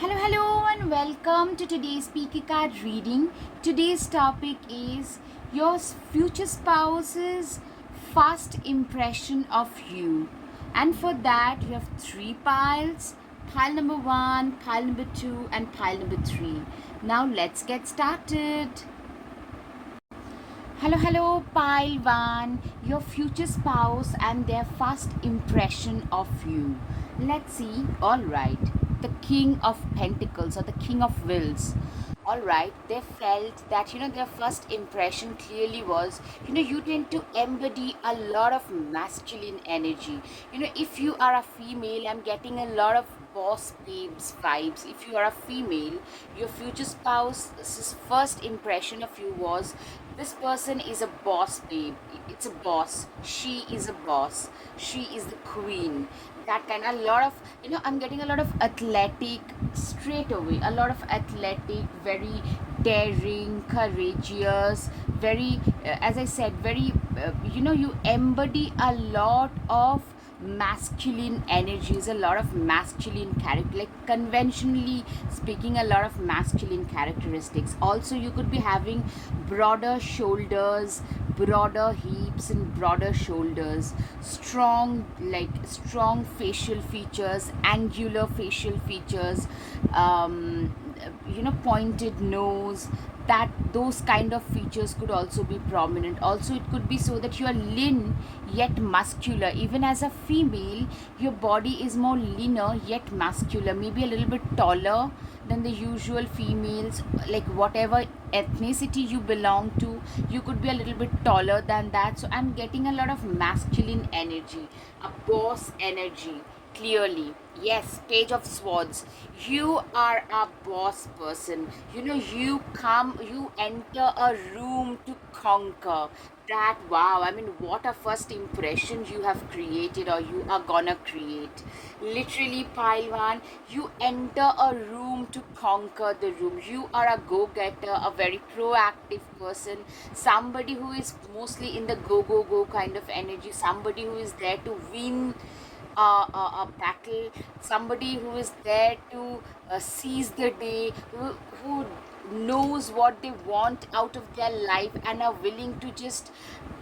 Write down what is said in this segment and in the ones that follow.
Hello, and welcome to today's Speaker Card reading. Today's topic is your future spouse's first impression of you. And for that, you have three piles: pile number one, pile number two, and pile number three. Now, let's get started. Hello, pile one, your future spouse and their first impression of you. Let's see. All right, the King of Pentacles or the King of Wills. All right, they felt that their first impression clearly was you tend to embody a lot of masculine energy. If you are a female, I'm getting a lot of boss babes vibes. If you are a female, your future spouse's first impression of you was this person is a boss babe. It's a boss. She is a boss. She is the queen. That kind. A lot of I'm getting a lot of athletic straight away. A lot of athletic, very daring, courageous, very as I said, very you embody a lot of masculine energies, a lot of masculine character, like conventionally speaking, a lot of masculine characteristics. Also, you could be having broader shoulders, broader hips and broader shoulders, strong facial features, angular facial features, pointed nose. That those kind of features could also be prominent. Also, it could be so that you are lean yet muscular. Even as a female, your body is more leaner yet muscular, maybe a little bit taller than the usual females. Like whatever ethnicity you belong to, you could be a little bit taller than that. So I'm getting a lot of masculine energy, a boss energy. Clearly, yes, Page of Swords. You are a boss person. You enter a room to conquer. That, wow, I mean, what a first impression you have created or you are gonna create. Literally, pile one, you enter a room to conquer the room. You are a go getter, a very proactive person, somebody who is mostly in the go kind of energy, somebody who is there to win a battle, somebody who is there to seize the day, who knows what they want out of their life and are willing to just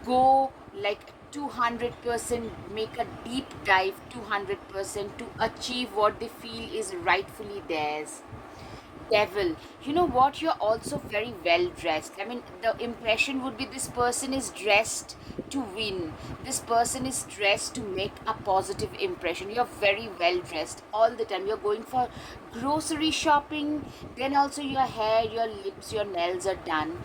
go like 200%, make a deep dive 200% to achieve what they feel is rightfully theirs. Devil, you know what, you're also very well dressed. I mean, the impression would be this person is dressed to win, this person is dressed to make a positive impression. You're very well dressed all the time. You're going for grocery shopping, then also your hair, your lips, your nails are done.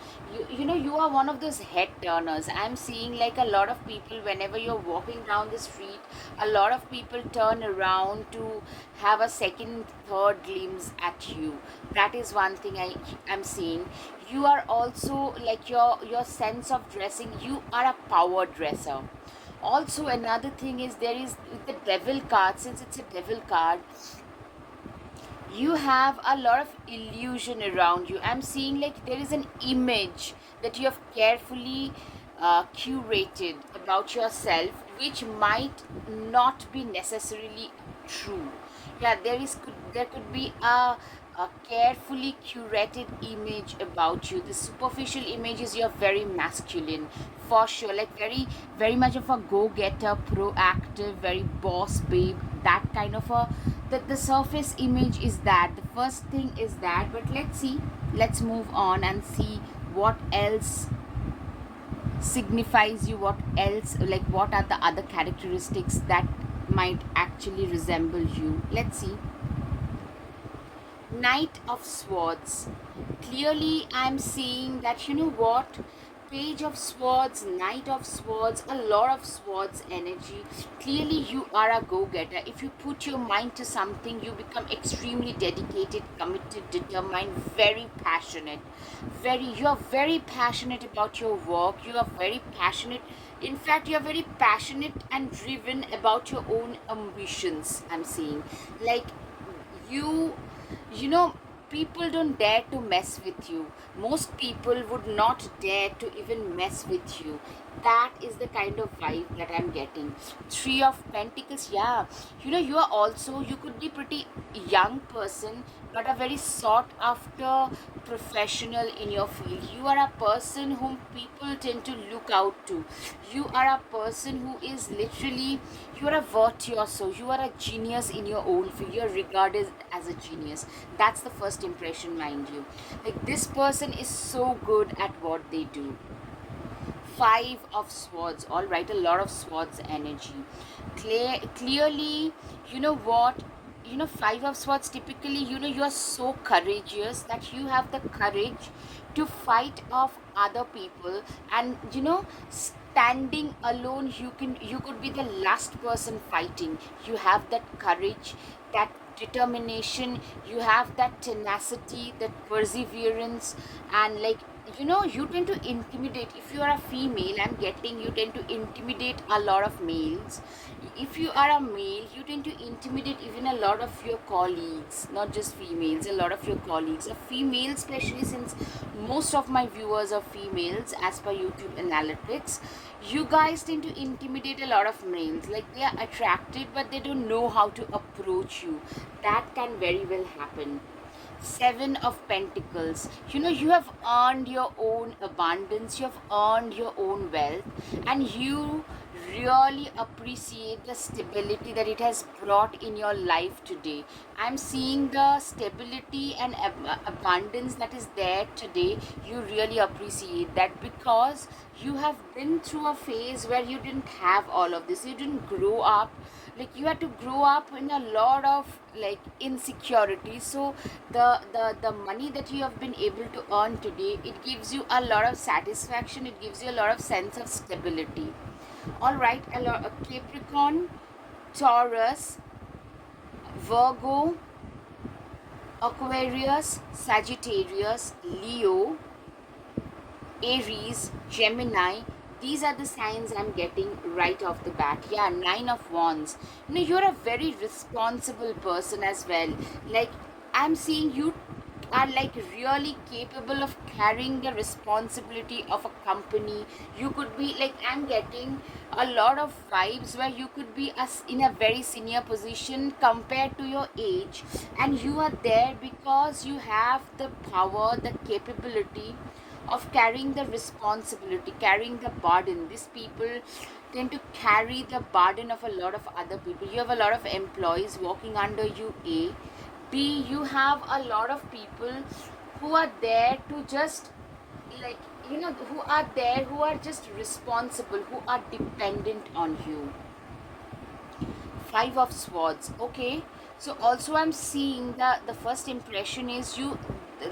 You are one of those head turners. I'm seeing like a lot of people, whenever you're walking down the street, a lot of people turn around to have a second, third glimpse at you. That is one thing am seeing. You are also like your sense of dressing, you are a power dresser. Also, another thing is, there is with the devil card, since it's a devil card, you have a lot of illusion around you. I'm seeing like there is an image that you have carefully curated about yourself, which might not be necessarily true. Yeah, there could be a carefully curated image about you. The superficial image is you're very masculine, for sure, like very much of a go-getter, proactive, very boss babe, that kind of a, the surface image is that. The first thing is that, but let's see, let's move on and see what else signifies you, what else, like what are the other characteristics that might actually resemble you. Let's see. Knight of Swords. Clearly, I'm seeing that, you know what? Page of Swords, Knight of Swords, a lot of Swords energy. Clearly, you are a go getter. If you put your mind to something, you become extremely dedicated, committed, determined, very passionate. You are very passionate about your work. You are very passionate. In fact, you are very passionate and driven about your own ambitions. I'm seeing. Like, you you know people don't dare to mess with you. Most people would not dare to even mess with you. That is the kind of vibe that I'm getting. Three of Pentacles, yeah. You are also, you could be pretty young person, but a very sought after professional in your field. You are a person whom people tend to look out to. You are a person who is literally, you are a virtuoso. You are a genius in your own field. You are regarded as a genius. That's the first impression, mind you. Like, this person is so good at what they do. Five of Swords, all right, a lot of Swords energy. Clearly, you know what, Five of Swords, typically, you are so courageous that you have the courage to fight off other people. And standing alone, you could be the last person fighting. You have that courage, that determination, you have that tenacity, that perseverance. And like, you tend to intimidate. If you are a female, I'm getting, you tend to intimidate a lot of males. If you are a male, you tend to intimidate even a lot of your colleagues, not just females, a lot of your colleagues. A female, especially, since most of my viewers are females as per YouTube analytics, you guys tend to intimidate a lot of males. Like, they are attracted, but they don't know how to approach you. That can very well happen. Seven of Pentacles, you have earned your own abundance, you have earned your own wealth, and you really appreciate the stability that it has brought in your life today. I'm seeing the stability and abundance that is there today. You really appreciate that, because you have been through a phase where you didn't have all of this. You didn't grow up, like, you had to grow up in a lot of like insecurity. So the money that you have been able to earn today, it gives you a lot of satisfaction, it gives you a lot of sense of stability. All right, a Capricorn, Taurus, Virgo, Aquarius, Sagittarius, Leo, Aries, Gemini. These are the signs I'm getting right off the bat. Yeah, Nine of Wands. You're a very responsible person as well. Like, I'm seeing you are like really capable of carrying the responsibility of a company. You could be like, I'm getting a lot of vibes where you could be in a very senior position compared to your age, and you are there because you have the power, the capability of carrying the responsibility, carrying the burden. These people tend to carry the burden of a lot of other people. You have a lot of employees working under you. A, B, you have a lot of people who are there to just, like, who are there, who are just responsible, who are dependent on you. Five of Swords. Okay, so also I'm seeing that the first impression is, you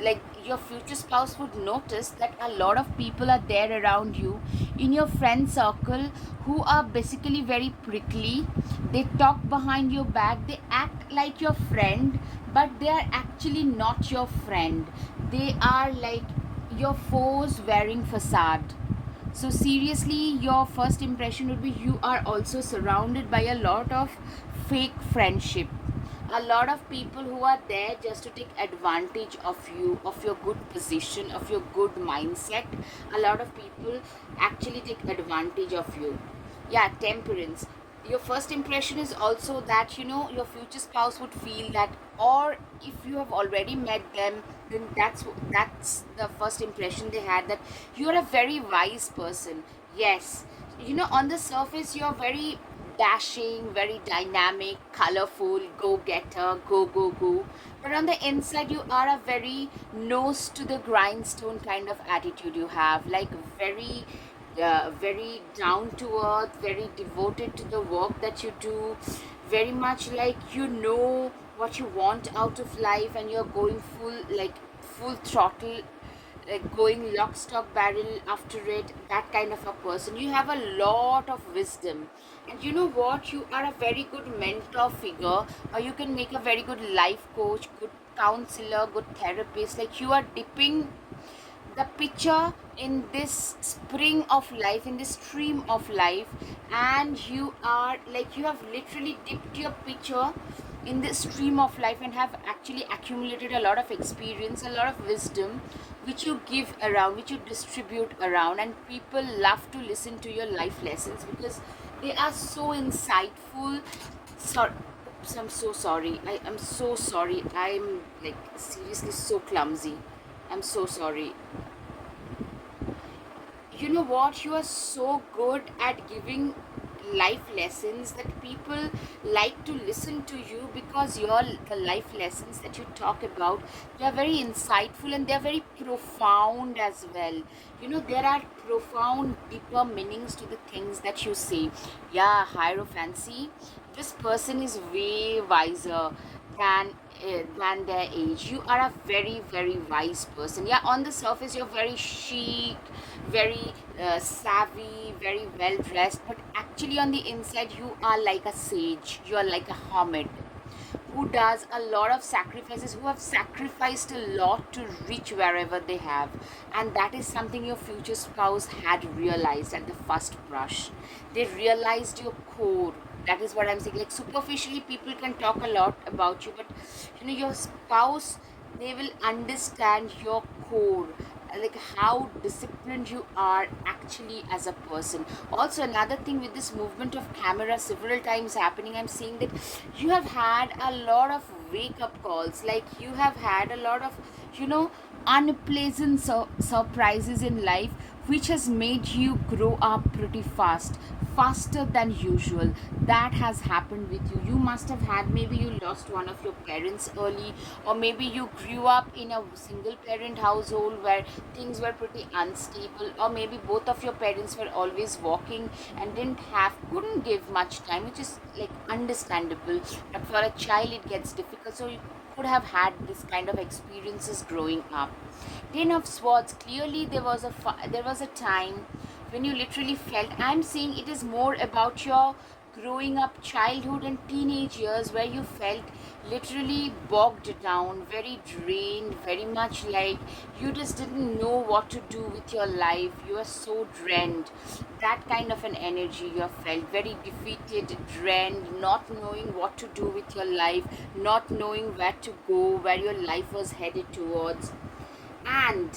like, your future spouse would notice that a lot of people are there around you in your friend circle who are basically very prickly. They talk behind your back, they act like your friend, but they are actually not your friend. They are like your foes wearing facade. So seriously, your first impression would be, you are also surrounded by a lot of fake friendship. A lot of people who are there just to take advantage of you, of your good position, of your good mindset. A lot of people actually take advantage of you. Yeah, Temperance. Your first impression is also that, your future spouse would feel that, or if you have already met them, then that's the first impression they had, that you're a very wise person. Yes, on the surface you're very dashing, very dynamic, colorful, go-getter, go. But on the inside, you are a very nose to the grindstone kind of attitude you have, like very down to earth, very devoted to the work that you do, very much like, what you want out of life, and you're going full throttle, like going lock stock barrel after it. That kind of a person. You have a lot of wisdom, and you know what, you are a very good mentor figure, or you can make a very good life coach, good counselor, good therapist. Like, you are dipping the picture in this spring of life, in this stream of life, and you are like, you have literally dipped your picture in this stream of life and have actually accumulated a lot of experience, a lot of wisdom, which you give around, which you distribute around, and people love to listen to your life lessons because they are so insightful. Sorry, oops, I'm so sorry. I am so sorry. I'm like seriously so clumsy. I'm so sorry. You know what, you are so good at giving life lessons that people like to listen to you because your the life lessons that you talk about, they are very insightful and they are very profound as well. You know, there are profound deeper meanings to the things that you say. Yeah, hierophancy, this person is way wiser than their age. You are a very very wise person. Yeah, on the surface you're very chic, very savvy, very well dressed, but actually on the inside you are like a sage, you are like a hermit who does a lot of sacrifices, who have sacrificed a lot to reach wherever they have. And that is something your future spouse had realized at the first brush. They realized your core. That is what I'm saying. Like superficially, people can talk a lot about you, but you know, your spouse, they will understand your core, like how disciplined you are actually as a person. Also, another thing with this movement of camera several times happening, I'm seeing that you have had a lot of wake up calls, like you have had a lot of, you know, unpleasant surprises in life, which has made you grow up pretty fast, faster than usual. That has happened with you. You must have had, maybe you lost one of your parents early, or maybe you grew up in a single parent household where things were pretty unstable, or maybe both of your parents were always working and couldn't give much time, which is like understandable, but for a child it gets difficult. So you could have had this kind of experiences growing up. Ten of Swords, clearly there was a time when you literally felt, I'm saying it is more about your growing up childhood and teenage years, where you felt literally bogged down, very drained, very much like you just didn't know what to do with your life. You were so drained. That kind of an energy you have felt, very defeated, drained, not knowing what to do with your life, not knowing where to go, where your life was headed towards. And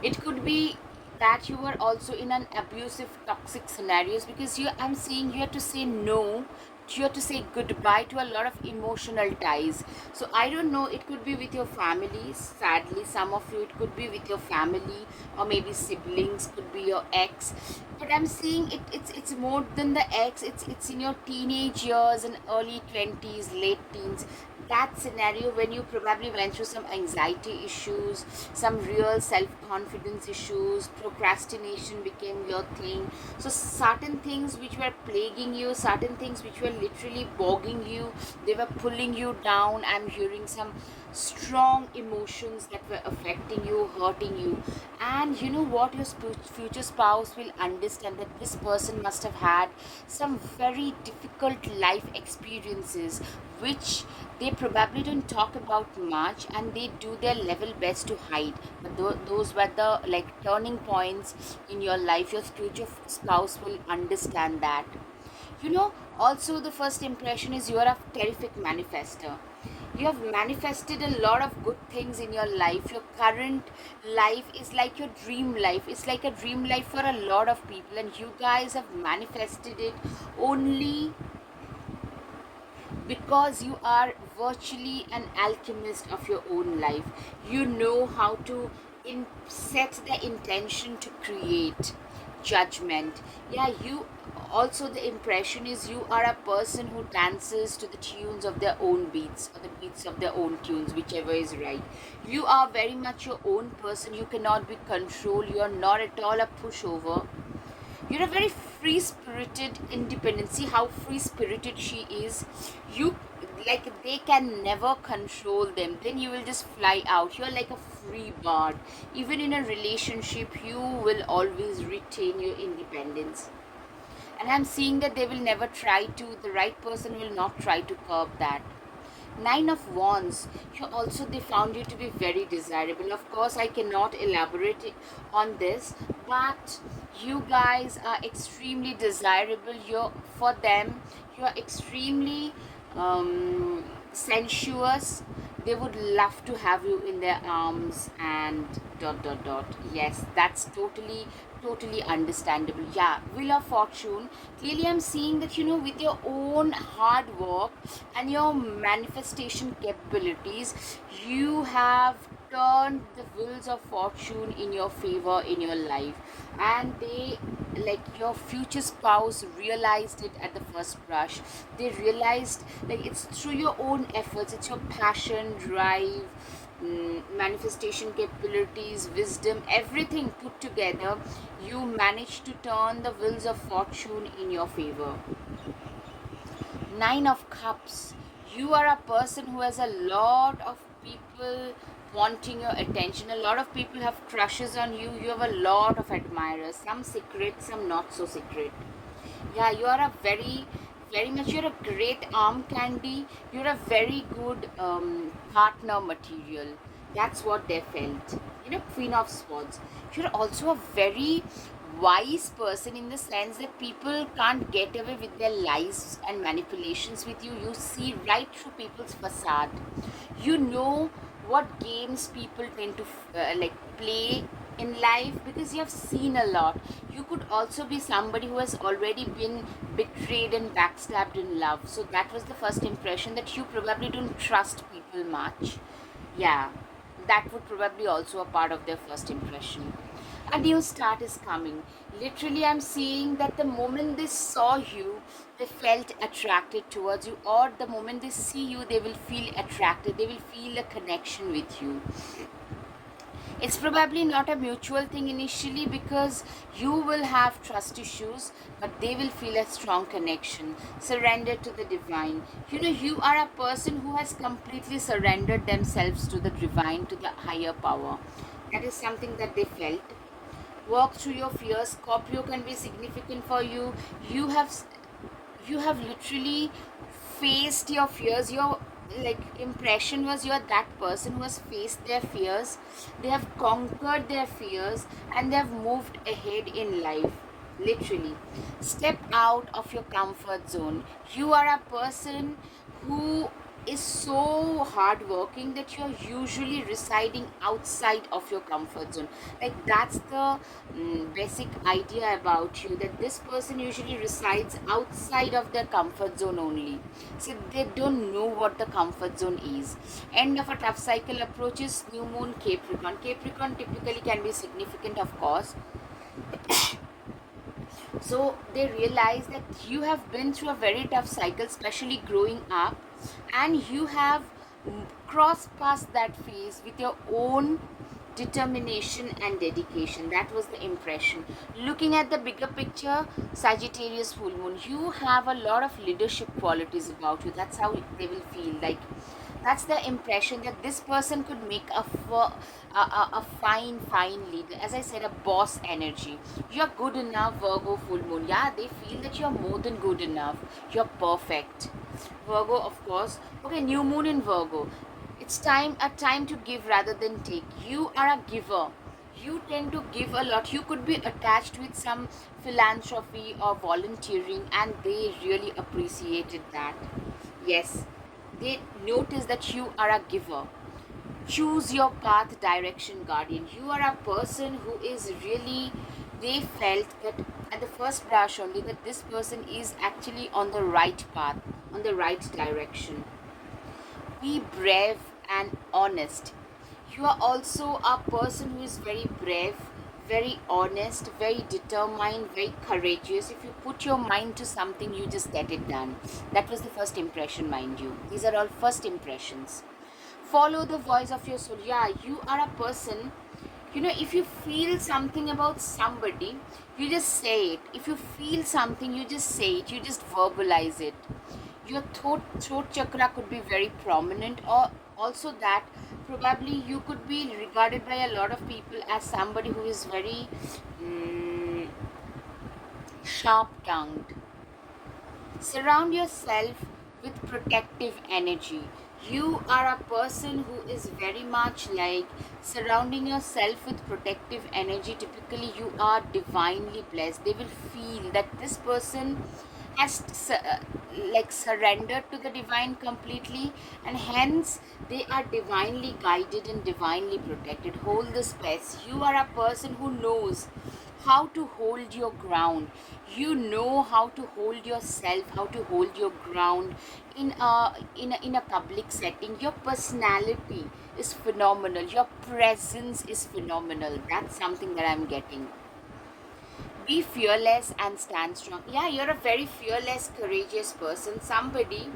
it could be that you were also in an abusive toxic scenarios, because you, I'm seeing you have to say no, you have to say goodbye to a lot of emotional ties. So I don't know, it could be with your family, sadly some of you, it could be with your family, or maybe siblings, could be your ex. But I'm seeing it's more than the ex, it's in your teenage years and early 20s, late teens. That scenario when you probably went through some anxiety issues, some real self confidence issues, procrastination became your thing. So certain things which were plaguing you, certain things which were literally bogging you, they were pulling you down. I'm hearing some strong emotions that were affecting you, hurting you. And you know what, your future spouse will understand that this person must have had some very difficult life experiences, which they probably don't talk about much, and they do their level best to hide. But those were the like turning points in your life. Your future spouse will understand that. You know, also the first impression is you are a terrific manifester. You have manifested a lot of good things in your life. Your current life is like your dream life. It's like a dream life for a lot of people, and you guys have manifested it only because you are virtually an alchemist of your own life. You know how to set the intention to create judgment. Yeah, you also, the impression is you are a person who dances to the tunes of their own beats, or the beats of their own tunes, whichever is right. You are very much your own person. You cannot be controlled. You are not at all a pushover. You're a very free spirited independent. See how free spirited she is. You, like, they can never control them, then you will just fly out. You're like a free bird. Even in a relationship you will always retain your independence. And I'm seeing that they will never try to, the right person will not try to curb that. Nine of Wands, you also, they found you to be very desirable. Of course, I cannot elaborate on this, but you guys are extremely desirable. You're, for them, you are extremely sensuous. They would love to have you in their arms and dot dot dot. Yes, that's totally understandable. Yeah, Wheel of Fortune. Clearly, I'm seeing that, with your own hard work and your manifestation capabilities, you have turned the wheels of fortune in your favor in your life, and they, like, your future spouse realized it at the first brush. They realized, like, it's through your own efforts, it's your passion, drive, manifestation capabilities, wisdom, everything put together, you managed to turn the wheels of fortune in your favor. Nine of Cups. You are a person who has a lot of people wanting your attention. A lot of people have crushes on you. You have a lot of admirers. Some secret, some not so secret. Yeah, you are a very much, you're a great arm candy. You're a very good partner material. That's what they felt. Queen of Swords. You're also a very wise person, in the sense that people can't get away with their lies and manipulations with you. You see right through people's facade. You know what games people tend to like play in life, because you have seen a lot. You could also be somebody who has already been betrayed and backstabbed in love. So that was the first impression, that you probably don't trust people much. Yeah, that would probably also a part of their first impression. A new start is coming. Literally, I'm seeing that the moment they saw you, they felt attracted towards you, or the moment they see you, they will feel attracted, they will feel a connection with you. It's probably not a mutual thing initially, because you will have trust issues, but they will feel a strong connection. Surrender to the divine. You are a person who has completely surrendered themselves to the divine, to the higher power. That is something that they felt. Walk through your fears. Scorpio can be significant for you. You have literally faced your fears. Your, like, impression was, you're that person who has faced their fears. They have conquered their fears, and they have moved ahead in life. Literally, step out of your comfort zone. You are a person who is so hardworking that you're usually residing outside of your comfort zone. Like, that's the basic idea about you, that this person usually resides outside of their comfort zone only. So they don't know what the comfort zone is. End of a tough cycle approaches. New moon, Capricorn. Capricorn typically can be significant, of course. So they realize that you have been through a very tough cycle, especially growing up, and you have crossed past that phase with your own determination and dedication. That was the impression. Looking at the bigger picture, Sagittarius full moon, you have a lot of leadership qualities about you. That's how they will feel. Like, that's the impression, that this person could make a fine leader. As I said, a boss energy. You're good enough. Virgo full moon, yeah, they feel that you're more than good enough. You're perfect. Virgo, of course. Okay, new moon in Virgo. It's a time to give rather than take. You are a giver. You tend to give a lot. You could be attached with some philanthropy or volunteering, and they really appreciated that. Yes, they notice that you are a giver. Choose your path, direction, guardian. You are a person who is really, they felt that at the first blush only, that this person is actually on the right path, on the right direction. Be brave and honest. You are also a person who is very brave, very honest, very determined, very courageous. If you put your mind to something, you just get it done. That was the first impression, mind you. These are all first impressions. Follow the voice of your soul. Yeah, you are a person, if you feel something about somebody, you just say it. If you feel something, you just say it, you just verbalize it. Your throat chakra could be very prominent, or also that probably you could be regarded by a lot of people as somebody who is very sharp tongued. Surround yourself with protective energy. You are a person who is very much like surrounding yourself with protective energy. Typically, you are divinely blessed. They will feel that this person has like surrendered to the divine completely, and hence they are divinely guided and divinely protected. Hold the space. You are a person who knows how to hold your ground. You know how to hold yourself, how to hold your ground in a public setting. Your personality is phenomenal, your presence is phenomenal. That's something that I'm getting. Be fearless and stand strong. Yeah, you're a very fearless, courageous person. Somebody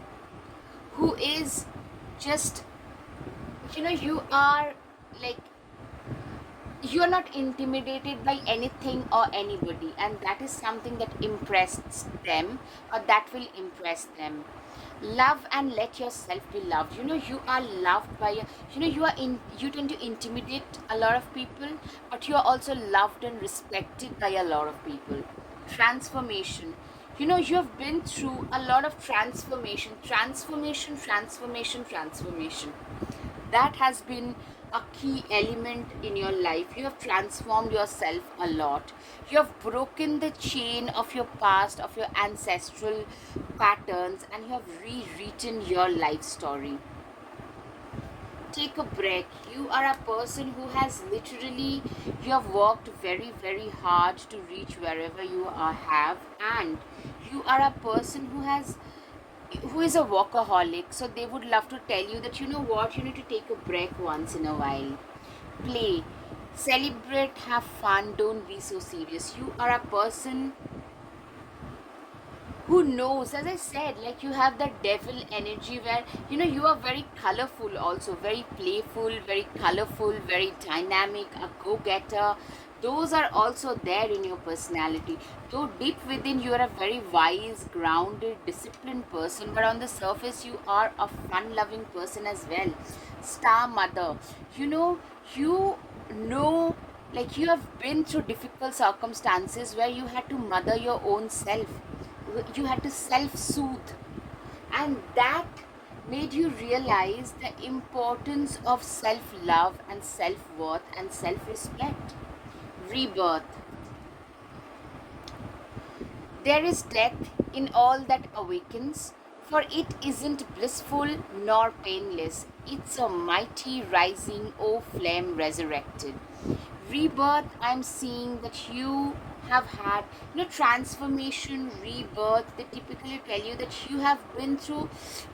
who is just, you are like, you are not intimidated by anything or anybody, and that is something that impresses them, or that will impress them. Love and let yourself be loved. You are loved by you tend to intimidate a lot of people, but you are also loved and respected by a lot of people. Transformation. You have been through a lot of transformation. That has been a key element in your life. You have transformed yourself a lot. You have broken the chain of your past, of your ancestral patterns, and you have rewritten your life story. Take a break. You are a person who has literally, you have worked very, very hard to reach wherever you are have, and you are a person who is a workaholic, so they would love to tell you that, you know what, you need to take a break once in a while. Play, celebrate, have fun, don't be so serious. You are a person who knows, as I said, like, you have that devil energy where, you are very colorful, also very playful, very colorful, very dynamic, a go-getter. Those are also there in your personality. Though deep within you are a very wise, grounded, disciplined person, but on the surface you are a fun-loving person as well. Star mother. you know you know like, you have been through difficult circumstances where you had to mother your own self. You had to self soothe, and that made you realize the importance of self love and self worth and self respect. Rebirth. There is death in all that awakens, for it isn't blissful nor painless. It's a mighty rising, O flame resurrected. Rebirth, I'm seeing that you have had, transformation, rebirth. They typically tell you that you have been through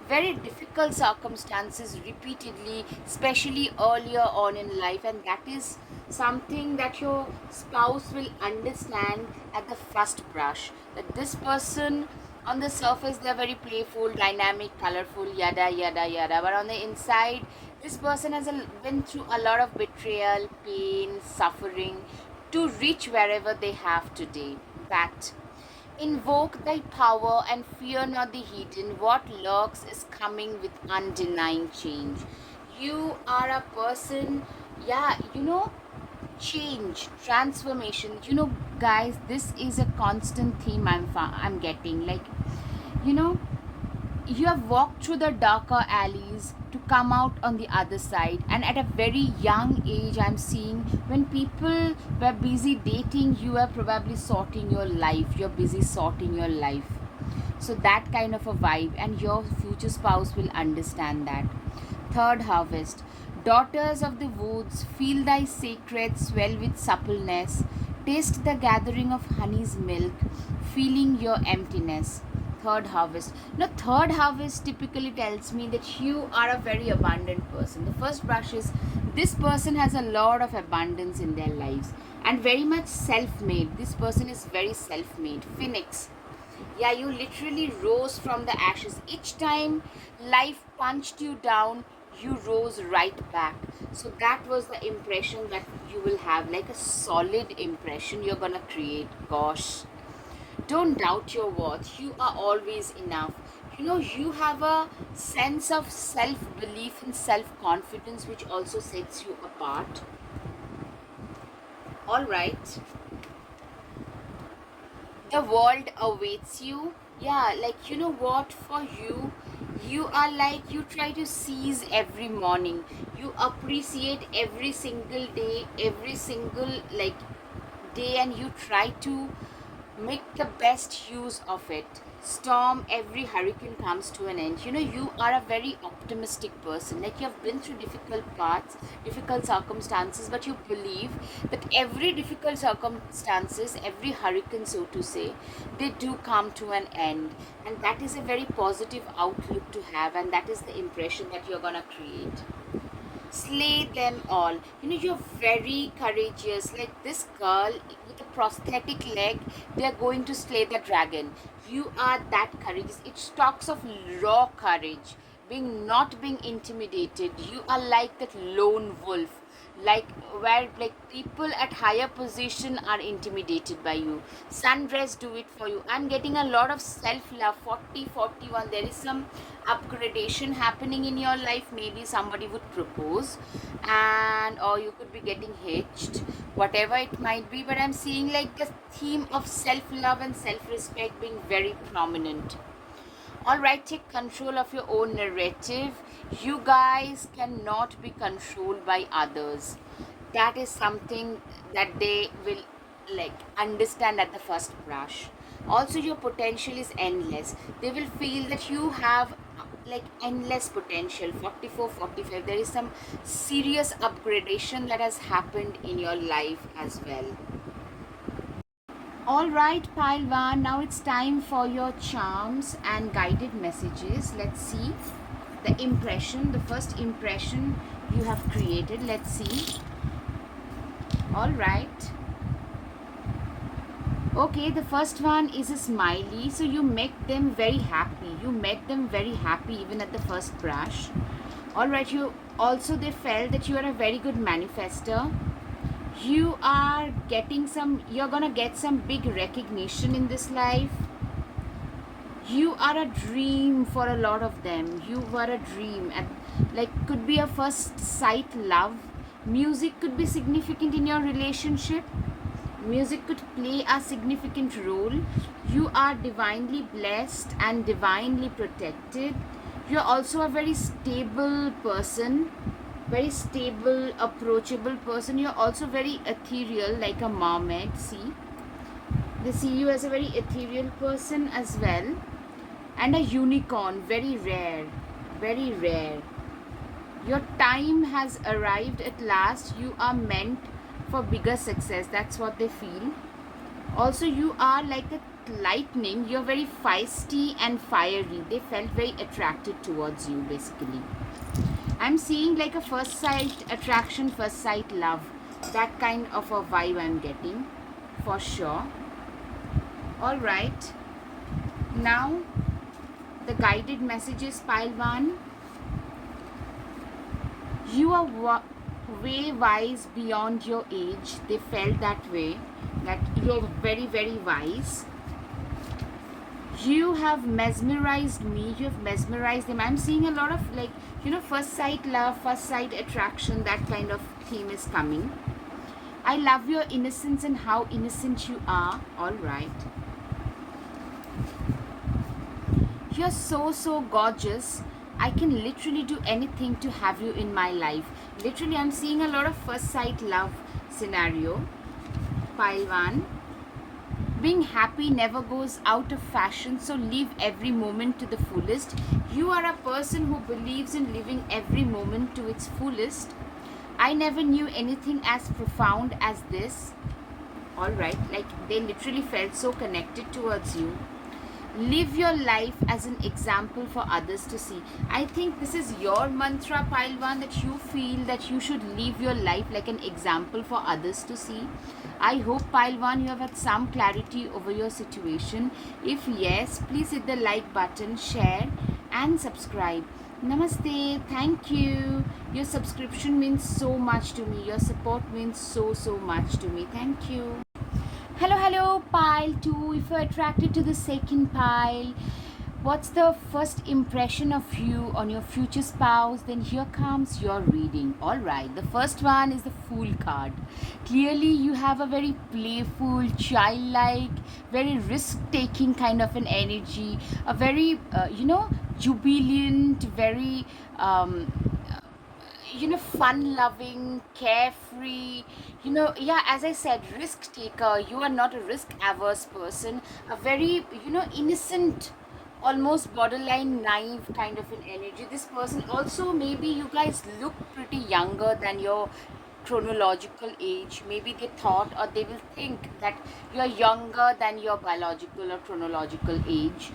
very difficult circumstances repeatedly, especially earlier on in life, and that is something that your spouse will understand at the first brush. That this person, on the surface, they're very playful, dynamic, colorful, yada yada yada, but on the inside, this person has been through a lot of betrayal, pain, suffering to reach wherever they have today. That invoke thy power and fear not the hidden. What lurks is coming with undenying change. You are a person, yeah, change, transformation. Guys, this is a constant theme I'm getting. Like, you know, you have walked through the darker alleys to come out on the other side, and at a very young age, I'm seeing when people were busy dating, you were probably sorting your life. You're busy sorting your life. So that kind of a vibe, and your future spouse will understand that. Third harvest. Daughters of the woods, feel thy sacred swell with suppleness. Taste the gathering of honey's milk, feeling your emptiness. Third harvest. Now, third harvest typically tells me that you are a very abundant person. The first brush is this person has a lot of abundance in their lives and very much self made. This person is very self made. Phoenix. Yeah, you literally rose from the ashes. Each time life punched you down, you rose right back. So that was the impression that you will have, like a solid impression you're gonna create. Gosh, don't doubt your worth. You are always enough. You have a sense of self belief and self confidence, which also sets you apart. All right, the world awaits you. Yeah, like, you know what, for you, you are like, you try to seize every morning. You appreciate every single day, every single like day, and you try to make the best use of it. Storm, every hurricane comes to an end. You know, you are a very optimistic person. Like, you have been through difficult parts, difficult circumstances, but you believe that every difficult circumstances, every hurricane, so to say, they do come to an end. And that is a very positive outlook to have, and that is the impression that you're gonna create. Slay them all. You know, you're very courageous. Like this girl with a prosthetic leg, they're going to slay the dragon. You are that courageous. It talks of raw courage, not being intimidated. You are like that lone wolf, like where like people at higher position are intimidated by you. Sundress do it for you. I'm getting a lot of self love. 40, 41, there is some upgradation happening in your life. Maybe somebody would propose, and or you could be getting hitched, whatever it might be. But I'm seeing like the theme of self love and self respect being very prominent. All right, take control of your own narrative. You guys cannot be controlled by others. That is something that they will like understand at the first brush. Also, your potential is endless. They will feel that you have like endless potential. 44, 45, there is some serious upgradation that has happened in your life as well. All right, pile one. Now it's time for your charms and guided messages. Let's see the impression, the first impression you have created. Let's see. All right. Okay, the first one is a smiley. So you make them very happy. You made them very happy even at the first brush. All right, you also they felt that you are a very good manifester. You are getting some, you're gonna get some big recognition in this life. You are a dream for a lot of them. You were a dream, and like could be a first sight love. Music could be significant in your relationship. Music could play a significant role. You are divinely blessed and divinely protected. You're also a very stable person, very stable, approachable person. You're also very ethereal, like a mermaid. See, they see you as a very ethereal person as well, and a unicorn, very rare, very rare. Your time has arrived at last. You are meant for bigger success. That's what they feel. Also, you are like a lightning. You're very feisty and fiery. They felt very attracted towards you, basically. I'm seeing like a first sight attraction, first sight love. That kind of a vibe I'm getting, for sure. All right. Now, the guided messages, pile one. You are way wise beyond your age. They felt that way, that you're very, very wise. You have mesmerized me. You have mesmerized them. I'm seeing a lot of like, you know, first sight love, first sight attraction. That kind of theme is coming. I love your innocence and how innocent you are. All right. You're so, so gorgeous. I can literally do anything to have you in my life. Literally, I'm seeing a lot of first sight love scenario. Pile one. Being happy never goes out of fashion, so live every moment to the fullest. You are a person who believes in living every moment to its fullest. I never knew anything as profound as this. All right, like they literally felt so connected towards you. Live your life as an example for others to see. I think this is your mantra, pile one, that you feel that you should live your life like an example for others to see. I hope, pile one, you have had some clarity over your situation. If yes, please hit the like button, share and subscribe. Namaste. Thank you. Your subscription means so much to me. Your support means so, so much to me. Thank you. Hello, pile 2. If you're attracted to the second pile, what's the first impression of you on your future spouse? Then here comes your reading. All right, the first one is the Fool card. Clearly, you have a very playful, childlike, very risk-taking kind of an energy, a very, jubilant, very fun loving, carefree, yeah, as I said, risk taker. You are not a risk averse person, a very, innocent, almost borderline naive kind of an energy. This person also, maybe you guys look pretty younger than your chronological age. Maybe they thought or they will think that you're younger than your biological or chronological age.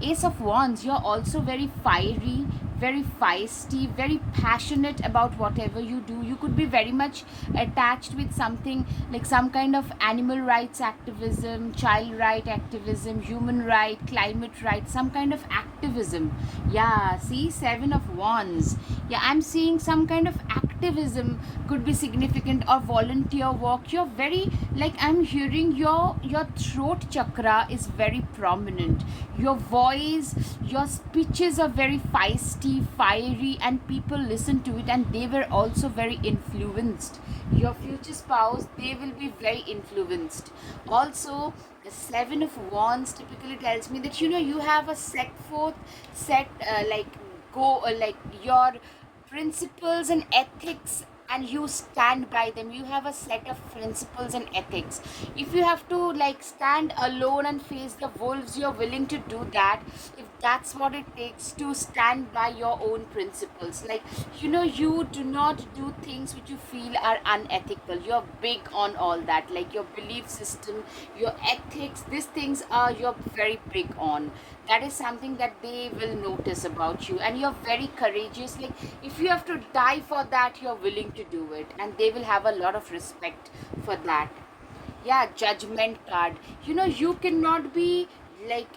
Ace of Wands, you're also very fiery, very feisty, very passionate about whatever you do. You could be very much attached with something like some kind of animal rights activism, child right activism, human right, climate right, some kind of activism. Yeah, see, Seven of Wands. Yeah, I'm seeing some kind of activism could be significant, or volunteer work. You're very, like, I'm hearing your throat chakra is very prominent. Your voice, your speeches are very feisty, fiery, and people listen to it, and they were also very influenced. Your future spouse, they will be very influenced. Also, the Seven of Wands typically tells me that you have a set forth, set like go like your principles and ethics, and you stand by them. You have a set of principles and ethics. If you have to like stand alone and face the wolves, you're willing to do that, if that's what it takes to stand by your own principles. Like, you do not do things which you feel are unethical. You're big on all that, like your belief system, your ethics, these things are you're very big on. That is something that they will notice about you, and you're very courageous. Like, if you have to die for that, you're willing to do it, and they will have a lot of respect for that. Yeah, Judgment card. You cannot be like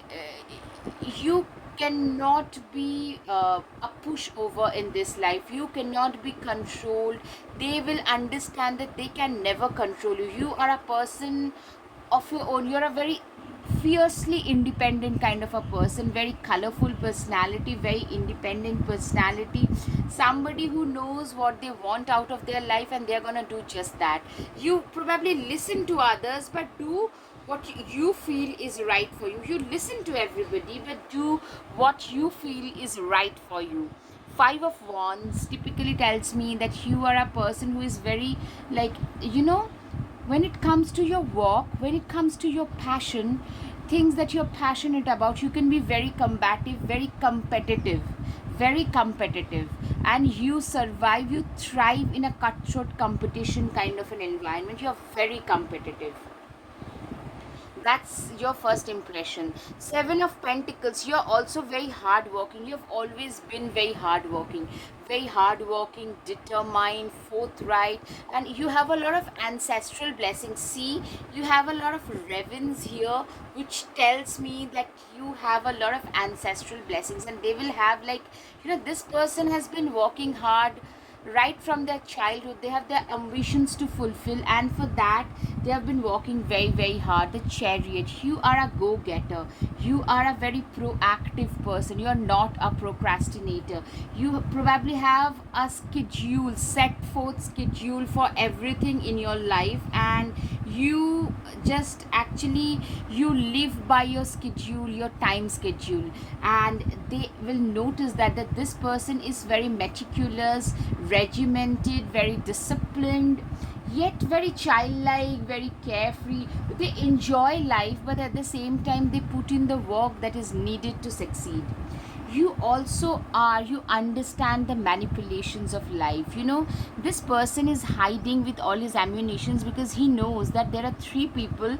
you cannot be a pushover in this life. You cannot be controlled. They will understand that they can never control you. You are a person of your own. You're a very fiercely independent kind of a person, very colorful personality, very independent personality, somebody who knows what they want out of their life, and they're gonna do just that. You probably listen to others, but do what you feel is right for you. You listen to everybody, but do what you feel is right for you. Five of Wands typically tells me that you are a person who is very, like, when it comes to your work, when it comes to your passion, things that you're passionate about, you can be very combative, very competitive, and you survive, you thrive in a cutthroat competition kind of an environment. You're very competitive. That's your first impression. Seven of Pentacles, you're also very hardworking. You've always been very hardworking, determined, forthright, and you have a lot of ancestral blessings. See, you have a lot of ravens here, which tells me that you have a lot of ancestral blessings, and they will have, like, this person has been working hard right from their childhood. They have their ambitions to fulfill, and for that they have been working very, very hard. The Chariot, you are a go-getter. You are a very proactive person. You are not a procrastinator. You probably have a schedule, set forth schedule for everything in your life, and you just actually you live by your schedule, your time schedule, and they will notice that this person is very meticulous, regimented, very disciplined, yet very childlike, very carefree. They enjoy life, but at the same time they put in the work that is needed to succeed. You understand the manipulations of life. This person is hiding with all his ammunitions, because he knows that there are three people,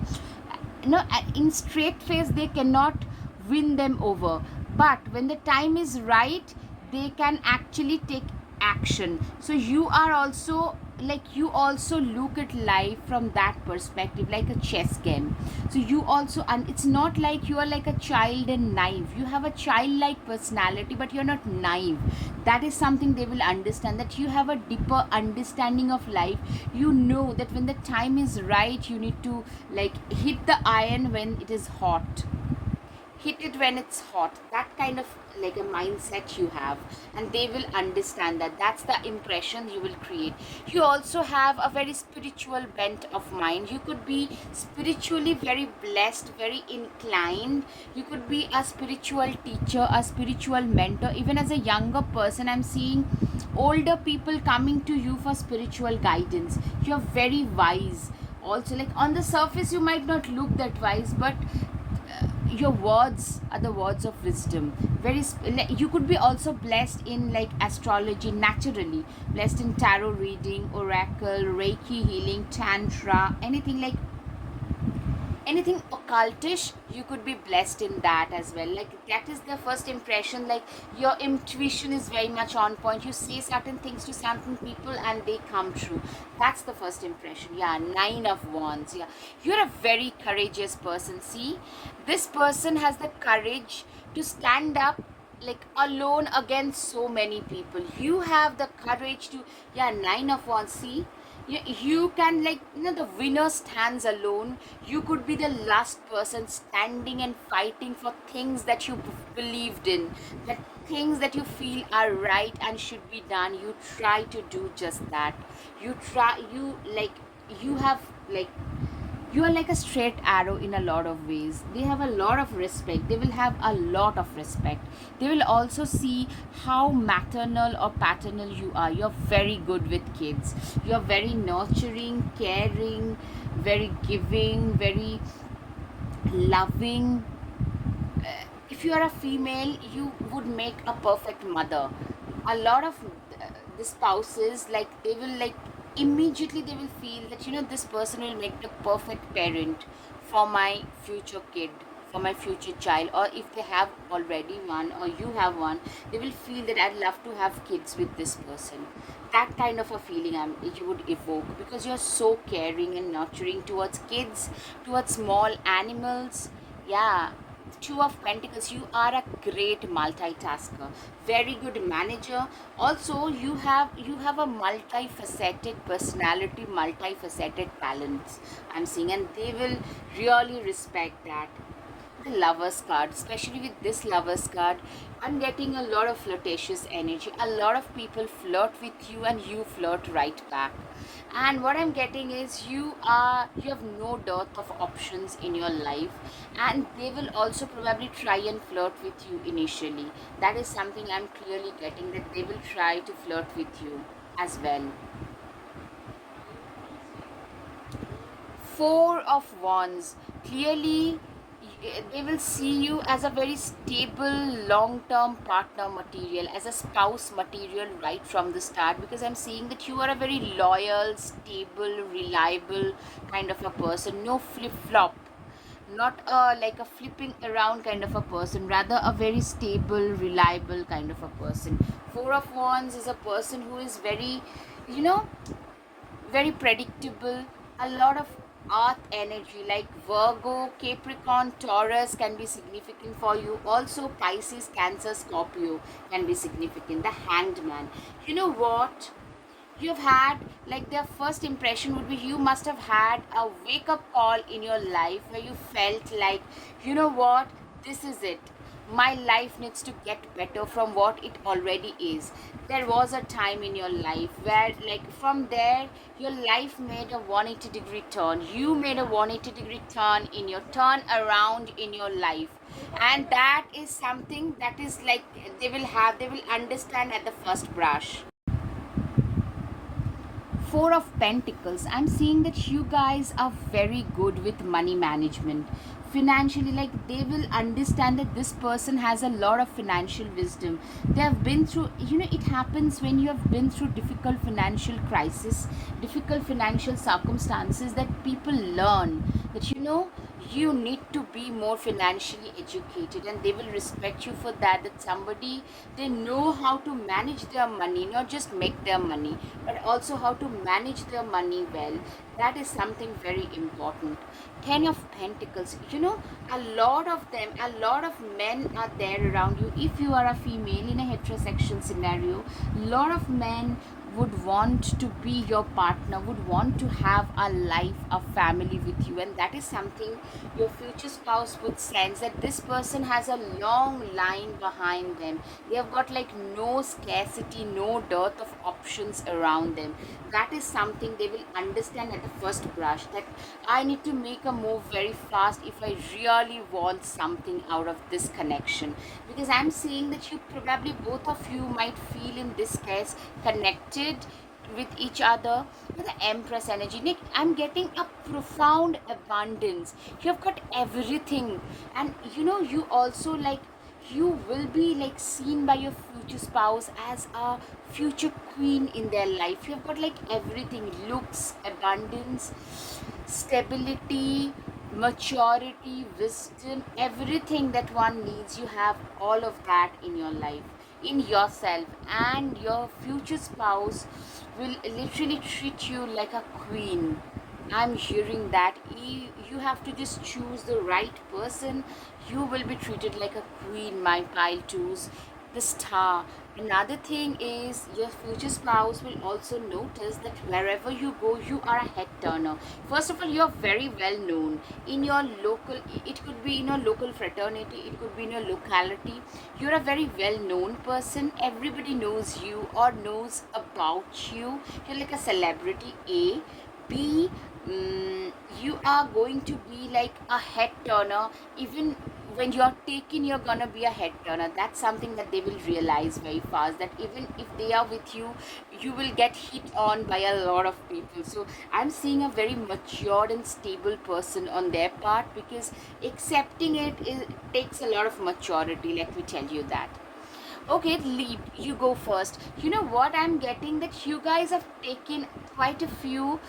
in straight face they cannot win them over, but when the time is right, they can actually take action. So you are also, like, you also look at life from that perspective, like a chess game. So you also, and it's not like you are like a child and naive. You have a childlike personality, but you're not naive. That is something they will understand, that you have a deeper understanding of life. You know that when the time is right, you need to, like, hit the iron when it is hot, hit it when it's hot. That kind of like a mindset you have, and they will understand that. That's the impression you will create. You also have a very spiritual bent of mind. You could be spiritually very blessed, very inclined. You could be a spiritual teacher, a spiritual mentor. Even as a younger person, I'm seeing older people coming to you for spiritual guidance. You're very wise also. Like on the surface you might not look that wise, but your words are the words of wisdom. Like, you could be also blessed in like astrology, naturally blessed in tarot reading, oracle, reiki healing, tantra, anything like anything occultish. You could be blessed in that as well. Like that is the first impression. Like your intuition is very much on point. You say certain things to certain people and they come true. That's the first impression. Yeah, nine of wands. Yeah, you're a very courageous person. See, this person has the courage to stand up like alone against so many people. You have the courage to, yeah, nine of wands. See, you can, like, the winner stands alone. You could be the last person standing and fighting for things that you believed in, that things that you feel are right and should be done. You try to do just that. You try, you like, you have like, you are like a straight arrow in a lot of ways. They have a lot of respect. They will have a lot of respect. They will also see how maternal or paternal you are. You're very good with kids. You're very nurturing, caring, very giving, very loving. If you are a female, you would make a perfect mother. A lot of the spouses, like, they will like immediately they will feel that, this person will make the perfect parent for my future kid, for my future child. Or if they have already one or you have one, they will feel that I'd love to have kids with this person. That kind of a feeling you would evoke, because you're so caring and nurturing towards kids, towards small animals. Yeah, two of pentacles, you are a great multitasker, very good manager. Also, you have a multifaceted personality, multifaceted talents, I'm seeing, and they will really respect that. The lovers card, especially with this lovers card, I'm getting a lot of flirtatious energy. A lot of people flirt with you and you flirt right back. And what I'm getting is you have no dearth of options in your life, and they will also probably try and flirt with you initially. That is something I'm clearly getting, that they will try to flirt with you as well. Four of wands, clearly they will see you as a very stable long term partner material, as a spouse material right from the start, because I'm seeing that you are a very loyal, stable, reliable kind of a person. No flip flop, not a like a flipping around kind of a person, rather a very stable, reliable kind of a person. Four of wands is a person who is very, you know very predictable. A lot of earth energy, like Virgo, Capricorn, Taurus can be significant for you. Also, Pisces, Cancer, Scorpio can be significant. The Hanged Man. You know what? You've had, like, their first impression would be, you must have had a wake up call in your life where you felt like, you know what, this is it, my life needs to get better from what it already is. There was a time in your life where, like, from there your life made a 180-degree turn. You made a 180-degree turn in your turn around in your life, and that is something that is like, they will understand at the first brush. Four of pentacles, I'm seeing that you guys are very good with money management financially. Like, they will understand that this person has a lot of financial wisdom. They have been through, it happens when you have been through difficult financial crisis, difficult financial circumstances, that people learn that, you need to be more financially educated, and they will respect you for that. That somebody, they know how to manage their money, not just make their money, but also how to manage their money well. That is something very important. 10 of pentacles, a lot of them, a lot of men are there around you. If you are a female in a heterosexual scenario, a lot of men would want to be your partner, would want to have a life, a family with you. And that is something your future spouse would sense, that this person has a long line behind them. They have got like no scarcity, no dearth of options around them. That is something they will understand at the first brush, that I need to make a move very fast if I really want something out of this connection. Because I'm seeing that you probably, both of you might feel in this case connected with each other with the Empress energy. Nick, I'm getting a profound abundance. You have got everything, and you also like, you will be like seen by your future spouse as a future queen in their life. You have got like everything: looks, abundance, stability, maturity, wisdom, everything that one needs. You have all of that in your life, in yourself. And your future spouse will literally treat you like a queen. I'm hearing that. You have to just choose the right person. You will be treated like a queen, my pile twos. The star. Another thing is, your future spouse will also notice that wherever you go, you are a head turner. First of all, you are very well known in your local. It could be in your local fraternity. It could be in your locality. You're a very well known person. Everybody knows you or knows about you. You're like a celebrity. A. B, you are going to be like a head turner. Even when you're taken, you're gonna be a head turner. That's something that they will realize very fast, that even if they are with you, you will get hit on by a lot of people. So I'm seeing a very matured and stable person on their part, because accepting it takes a lot of maturity, let me tell you that. Okay, lead. You go first. You know what I'm getting? That you guys have taken quite a few,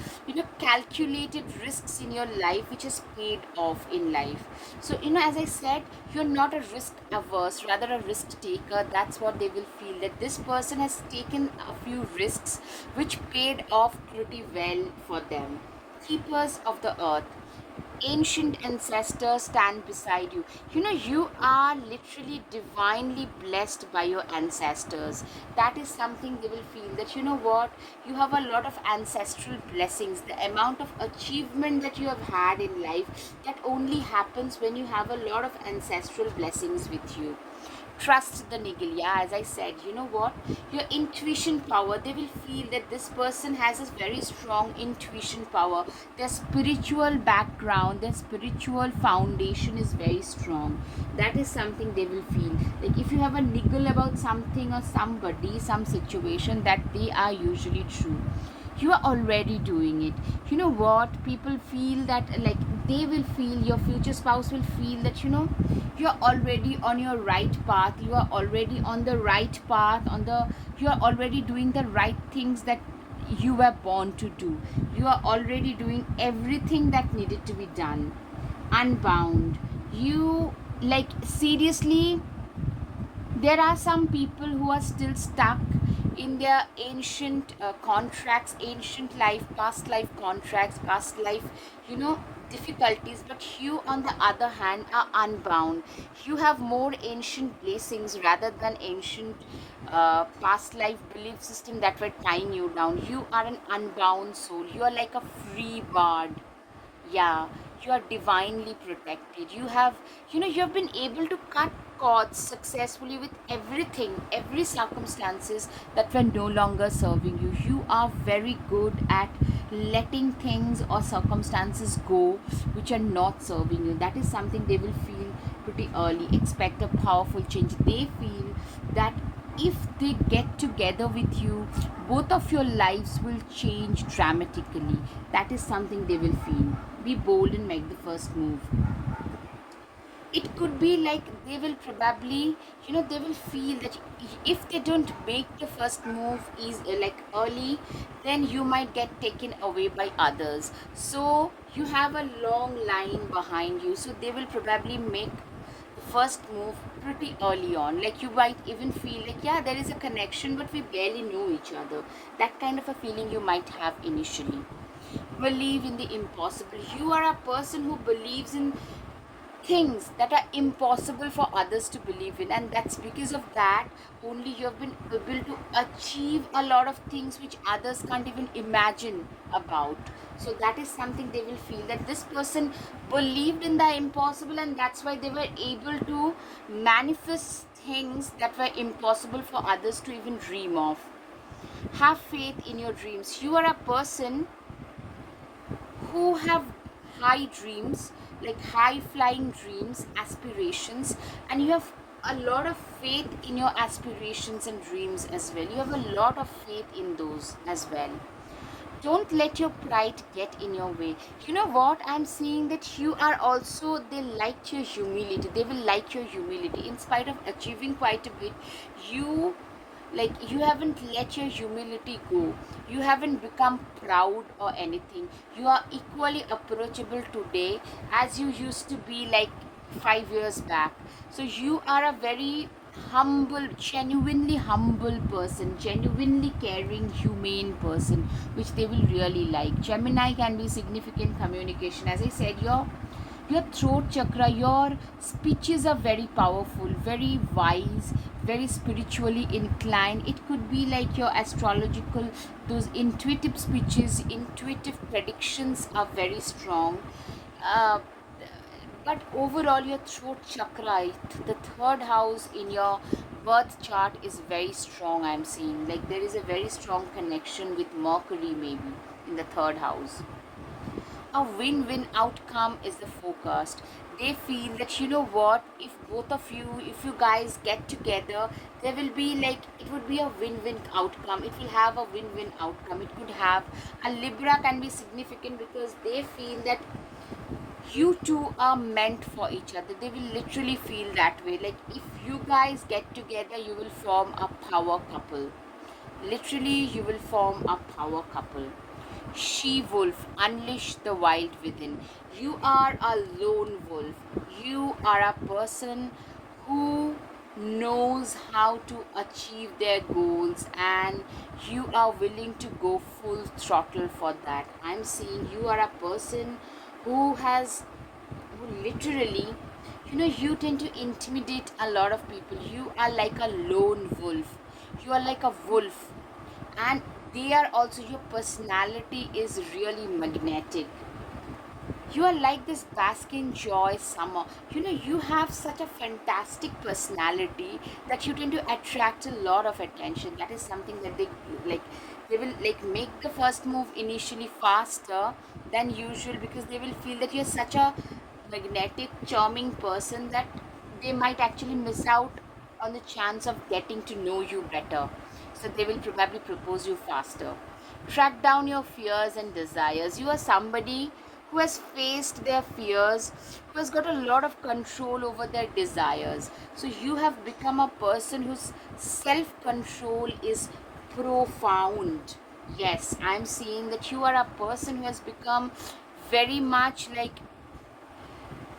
calculated risks in your life, which has paid off in life. So, as I said, you're not a risk averse, rather a risk taker. That's what they will feel, that this person has taken a few risks which paid off pretty well for them. Keepers of the earth, ancient ancestors stand beside you. You are literally divinely blessed by your ancestors. That is something they will feel, that what, you have a lot of ancestral blessings. The amount of achievement that you have had in life, that only happens when you have a lot of ancestral blessings with you. Trust the niggle. Yeah, as I said, what, your intuition power, they will feel that this person has a very strong intuition power. Their spiritual background, their spiritual foundation is very strong. That is something they will feel, like if you have a niggle about something or somebody, some situation, that they are usually true. You are already doing it. What, people feel that, like, they will feel, your future spouse will feel that you're already on your right path. You are already on the right path, you are already doing the right things that you were born to do. You are already doing everything that needed to be done. Unbound. You, like, seriously, there are some people who are still stuck in their ancient contracts, ancient life, past life contracts, past life, you know difficulties. But you, on the other hand, are unbound. You have more ancient blessings rather than ancient past life belief system that were tying you down. You are an unbound soul. You are like a free bird. Yeah, you are divinely protected. You have been able to cut cords successfully with everything, every circumstances that were no longer serving you. You are very good at letting things or circumstances go which are not serving you. That is something they will feel pretty early. Expect a powerful change. They feel that if they get together with you, both of your lives will change dramatically. That is something they will feel. Be bold and make the first move. It could be like they will probably, they will feel that if they don't make the first move is like early, then you might get taken away by others. So you have a long line behind you, so they will probably make the first move pretty early on. Like, you might even feel like, yeah, there is a connection, but we barely know each other. That kind of a feeling you might have initially. Believe in the impossible. You are a person who believes in things that are impossible for others to believe in, and that's because of that only you have been able to achieve a lot of things which others can't even imagine about. So that is something they will feel, that this person believed in the impossible, and that's why they were able to manifest things that were impossible for others to even dream of. Have faith in your dreams. You are a person who have high dreams, like high flying dreams, aspirations, and you have a lot of faith in your aspirations and dreams as well. You have a lot of faith in those as well. Don't let your pride get in your way. You know what, I'm seeing that you are also, they like your humility, they will like your humility in spite of achieving quite a bit. You, like, you haven't let your humility go, you haven't become proud or anything. You are equally approachable today as you used to be like 5 years back. So you are a very humble, genuinely humble person, genuinely caring, humane person, which they will really like. Gemini can be significant communication. As I said, your throat chakra, your speeches are very powerful, very wise, very spiritually inclined. It could be like your astrological, those intuitive speeches, intuitive predictions are very strong. uh, but overall your throat chakra, the third house in your birth chart, is very strong. I'm seeing like there is a very strong connection with Mercury maybe in the third house. A win-win outcome is the forecast. They feel that, you know what, if both of you, if you guys get together, there will be like, it would be a win-win outcome, it will have a win-win outcome. It could have a Libra, can be significant because they feel that you two are meant for each other. They will literally feel that way, like if you guys get together you will form a power couple. Literally you will form a power couple. She wolf, unleash the wild within. You are a lone wolf. You are a person who knows how to achieve their goals, and you are willing to go full throttle for that. I'm seeing you are a person who has, who literally, you know, you tend to intimidate a lot of people. You are like a lone wolf. You are like a wolf, and they are also, your personality is really magnetic. You are like this basking joy summer. You know, you have such a fantastic personality that you tend to attract a lot of attention. That is something that like they will like make the first move initially faster than usual, because they will feel that you're such a magnetic, charming person that they might actually miss out on the chance of getting to know you better. So they will probably propose you faster. Track down your fears and desires. You are somebody who has faced their fears, who has got a lot of control over their desires. So you have become a person whose self control is profound. Yes, I'm seeing that you are a person who has become very much like,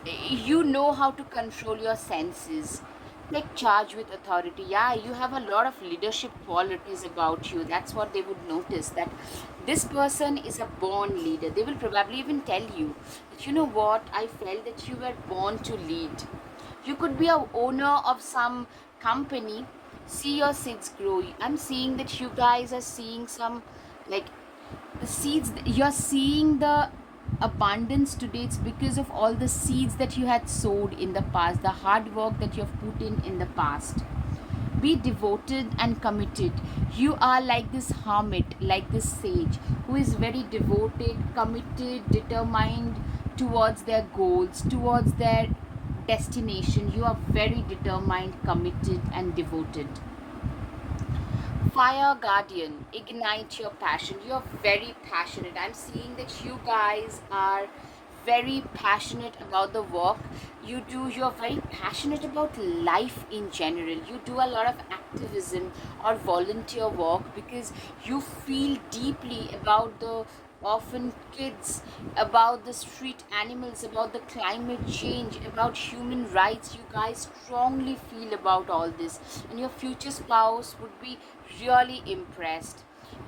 you know how to control your senses, like charge with authority. Yeah, you have a lot of leadership qualities about you. That's what they would notice, that this person is a born leader. They will probably even tell you that, you know what, I felt that you were born to lead. You could be a owner of some company. See your seeds grow. I'm seeing that you guys are seeing some, like, the seeds, you're seeing the abundance today. It's because of all the seeds that you had sowed in the past, the hard work that you have put in the past. Be devoted and committed. You are like this hermit, like this sage, who is very devoted, committed, determined towards their goals, towards their destination. You are very determined, committed and devoted. Fire guardian, ignite your passion. You're very passionate. I'm seeing that you guys are very passionate about the work you do. You're very passionate about life in general. You do a lot of activism or volunteer work because you feel deeply about the orphan kids, about the street animals, about the climate change, about human rights. You guys strongly feel about all this, and your future spouse would be really impressed.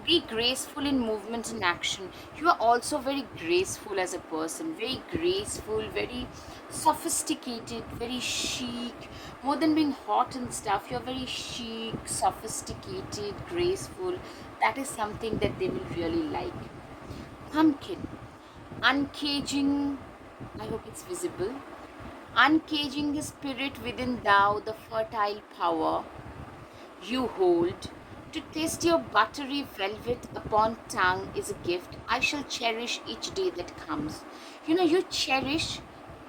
Be graceful in movement and action. You are also very graceful as a person, very graceful, very sophisticated, very chic. More than being hot and stuff, you're very chic, sophisticated, graceful. That is something that they will really like. Pumpkin. Uncaging, I hope it's visible. Uncaging the spirit within thou, the fertile power you hold. To taste your buttery velvet upon tongue is a gift. I shall cherish each day that comes. You cherish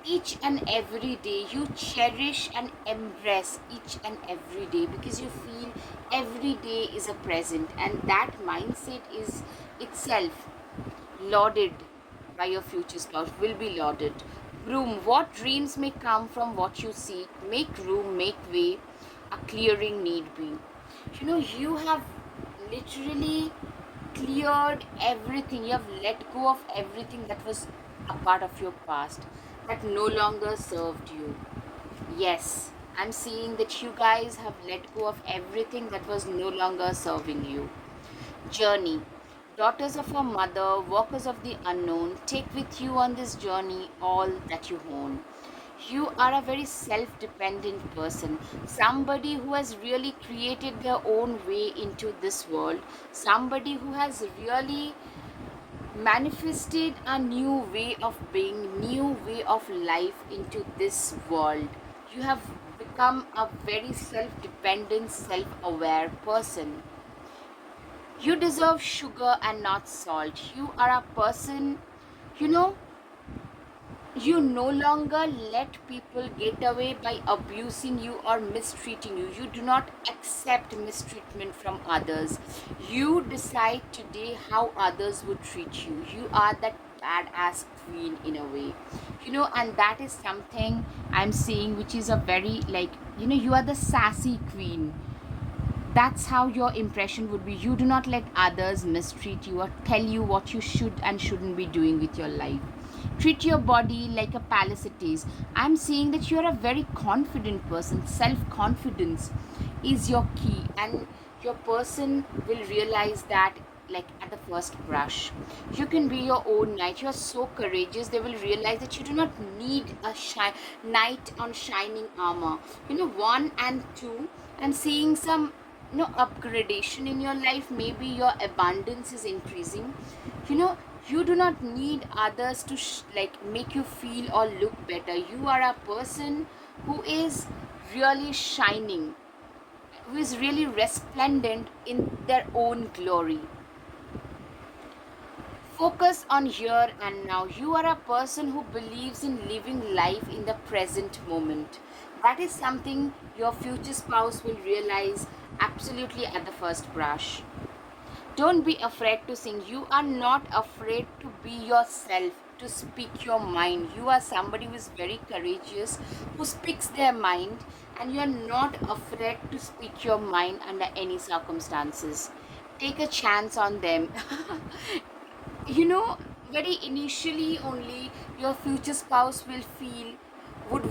each and every day. You cherish and embrace each and every day because you feel every day is a present, and that mindset is itself lauded by your future spouse, will be lauded. Broom, what dreams may come from what you seek? Make room, make way, a clearing need be. You have literally cleared everything. You have let go of everything that was a part of your past that no longer served you. Yes, I'm seeing that you guys have let go of everything that was no longer serving you. Journey. Daughters of our mother, walkers of the unknown, take with you on this journey all that you own. You are a very self dependent person, somebody who has really created their own way into this world, somebody who has really manifested a new way of being, new way of life into this world. You have become a very self dependent, self aware person. You deserve sugar and not salt. You are a person, you know, you no longer let people get away by abusing you or mistreating you. You do not accept mistreatment from others. You decide today how others would treat you. You are that badass queen in a way, and that is something I'm seeing, which is a very, like, you are the sassy queen. That's how your impression would be. You do not let others mistreat you or tell you what you should and shouldn't be doing with your life. Treat your body like a palace it is. I'm seeing that you're a very confident person. Self confidence is your key, and your person will realize that, like, at the first brush. You can be your own knight. You're so courageous. They will realize that you do not need a knight on shining armor. One and two, and seeing some upgradation in your life. Maybe your abundance is increasing. you know you do not need others to like make you feel or look better. You are a person who is really shining, who is really resplendent in their own glory. Focus on here and now. You are a person who believes in living life in the present moment. That is something your future spouse will realize absolutely at the first brush. Don't be afraid to sing. You are not afraid to be yourself, to speak your mind. You are somebody who is very courageous, who speaks their mind, and you are not afraid to speak your mind under any circumstances. Take a chance on them. you know Very initially only your future spouse will feel, would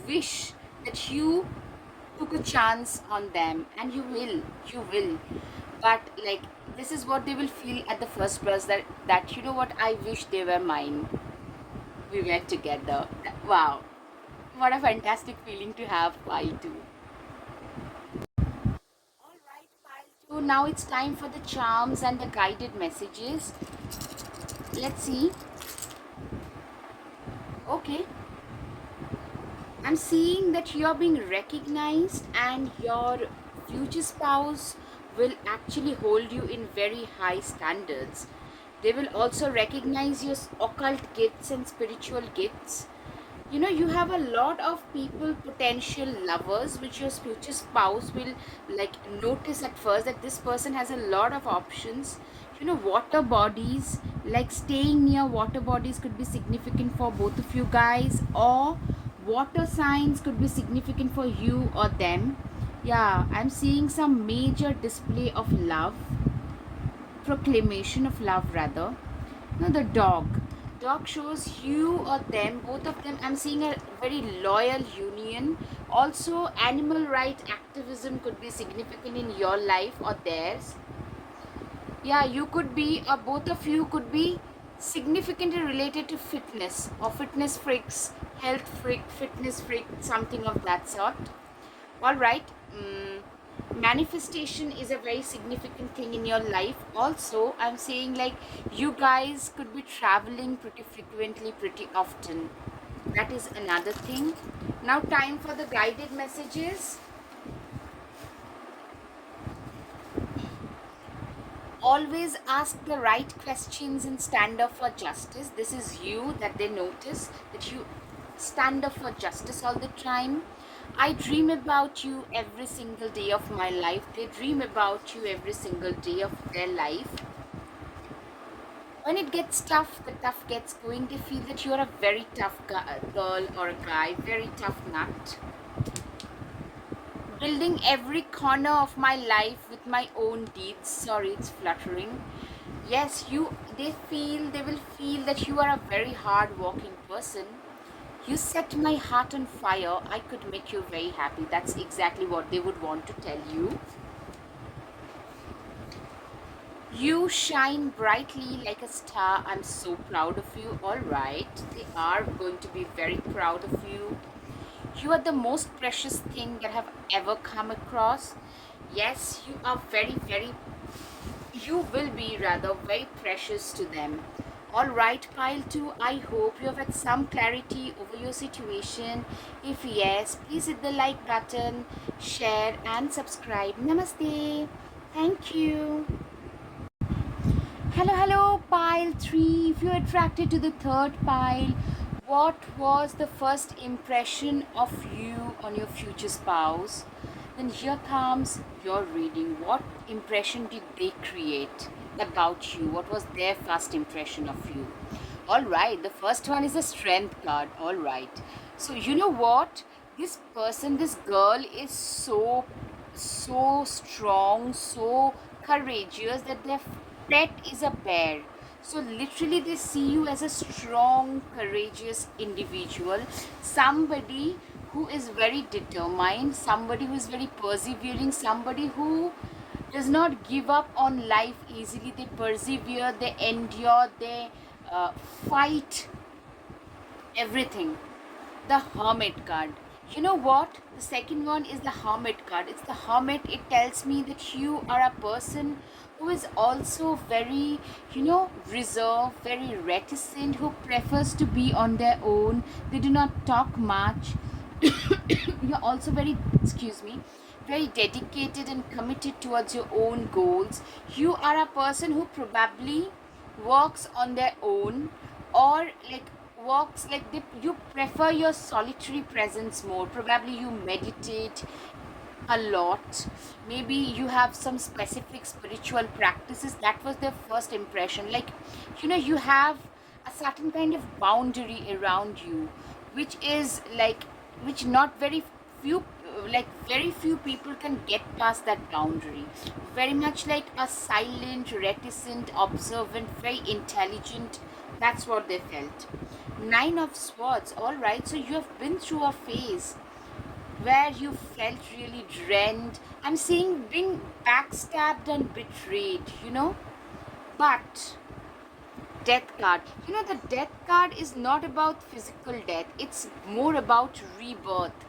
wish that you took a chance on them, and you will. But, like, this is what they will feel at the first blush, that you know what, I wish they were mine, we were together. Wow, what a fantastic feeling to have pile two. All right, pile two, now it's time for the charms and the guided messages. Let's see. Okay, I'm seeing that you're being recognized, and your future spouse will actually hold you in very high standards. They will also recognize your occult gifts and spiritual gifts. You have a lot of people, potential lovers, which your future spouse will, like, notice at first that this person has a lot of options. Water bodies, like staying near water bodies, could be significant for both of you guys, or water signs could be significant for you or them. Yeah, I'm seeing some major display of love, proclamation of love rather. The dog shows you or them, both of them. I'm seeing a very loyal union. Also, animal right activism could be significant in your life or theirs. Yeah, you could be, or both of you could be significantly related to fitness or fitness freaks, health freak, fitness freak, something of that sort. All right. Manifestation is a very significant thing in your life. Also, I'm saying like you guys could be traveling pretty frequently, pretty often. That is another thing. Now, time for the guided messages. Always ask the right questions and stand up for justice. This is you that they notice, that you stand up for justice all the time. I dream about you every single day of my life. They dream about you every single day of their life. When it gets tough, the tough gets going. They feel that you're a very tough girl or a guy, very tough nut. Building every corner of my life with my own deeds. Sorry, it's fluttering. Yes, they will feel that you are a very hard working person. You set my heart on fire. I could make you very happy. That's exactly what they would want to tell you. You shine brightly like a star. I'm so proud of you. All right. They are going to be very proud of you. You are the most precious thing that have ever come across. Yes, you are you will be rather very precious to them. All right, pile 2, I hope you have had some clarity over your situation. If yes, please hit the like button, share and subscribe. Namaste. Thank you. Hello, pile 3. If you're attracted to the third pile, what was the first impression of you on your future spouse? Then here comes your reading. What impression did they create about you? What was their first impression of you? All right, the first one is the strength card. All right. So, you know what? This person, this girl is so strong, so courageous that their pet is a bear. So literally they see you as a strong, courageous individual, somebody who is very determined, somebody who is very persevering, somebody who does not give up on life easily. They persevere, they endure, they fight everything. The hermit card. You know what? The second one is the hermit card. It's the hermit. It tells me that you are a person who is also very, reserved, very reticent, who prefers to be on their own. They do not talk much. You're also very, excuse me, very dedicated and committed towards your own goals. You are a person who probably works on their own, or like walks like you prefer your solitary presence more. Probably you meditate a lot. Maybe you have some specific spiritual practices. That was their first impression. Like, you have a certain kind of boundary around you, which is like, which not very few, like very few people can get past that boundary. Very much like a silent, reticent, observant, very intelligent. That's what they felt. Nine of Swords. All right, so you have been through a phase where you felt really drained. I'm seeing being backstabbed and betrayed, But death card. The death card is not about physical death. It's more about rebirth.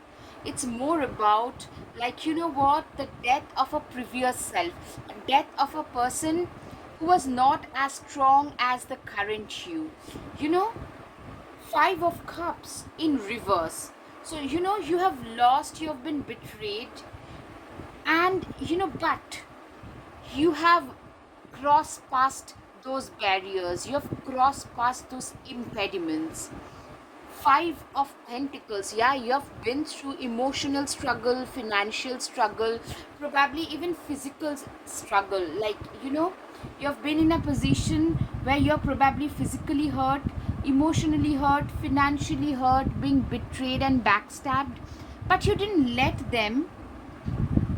It's more about, like, what? The death of a previous self. A death of a person who was not as strong as the current you. You know? Five of Cups in reverse. So, you have lost, you have been betrayed, and but you have crossed past those barriers, you have crossed past those impediments. Five of Pentacles. Yeah, you have been through emotional struggle, financial struggle, probably even physical struggle. Like, you have been in a position where you're probably physically hurt, emotionally hurt, financially hurt, being betrayed and backstabbed, but you didn't let them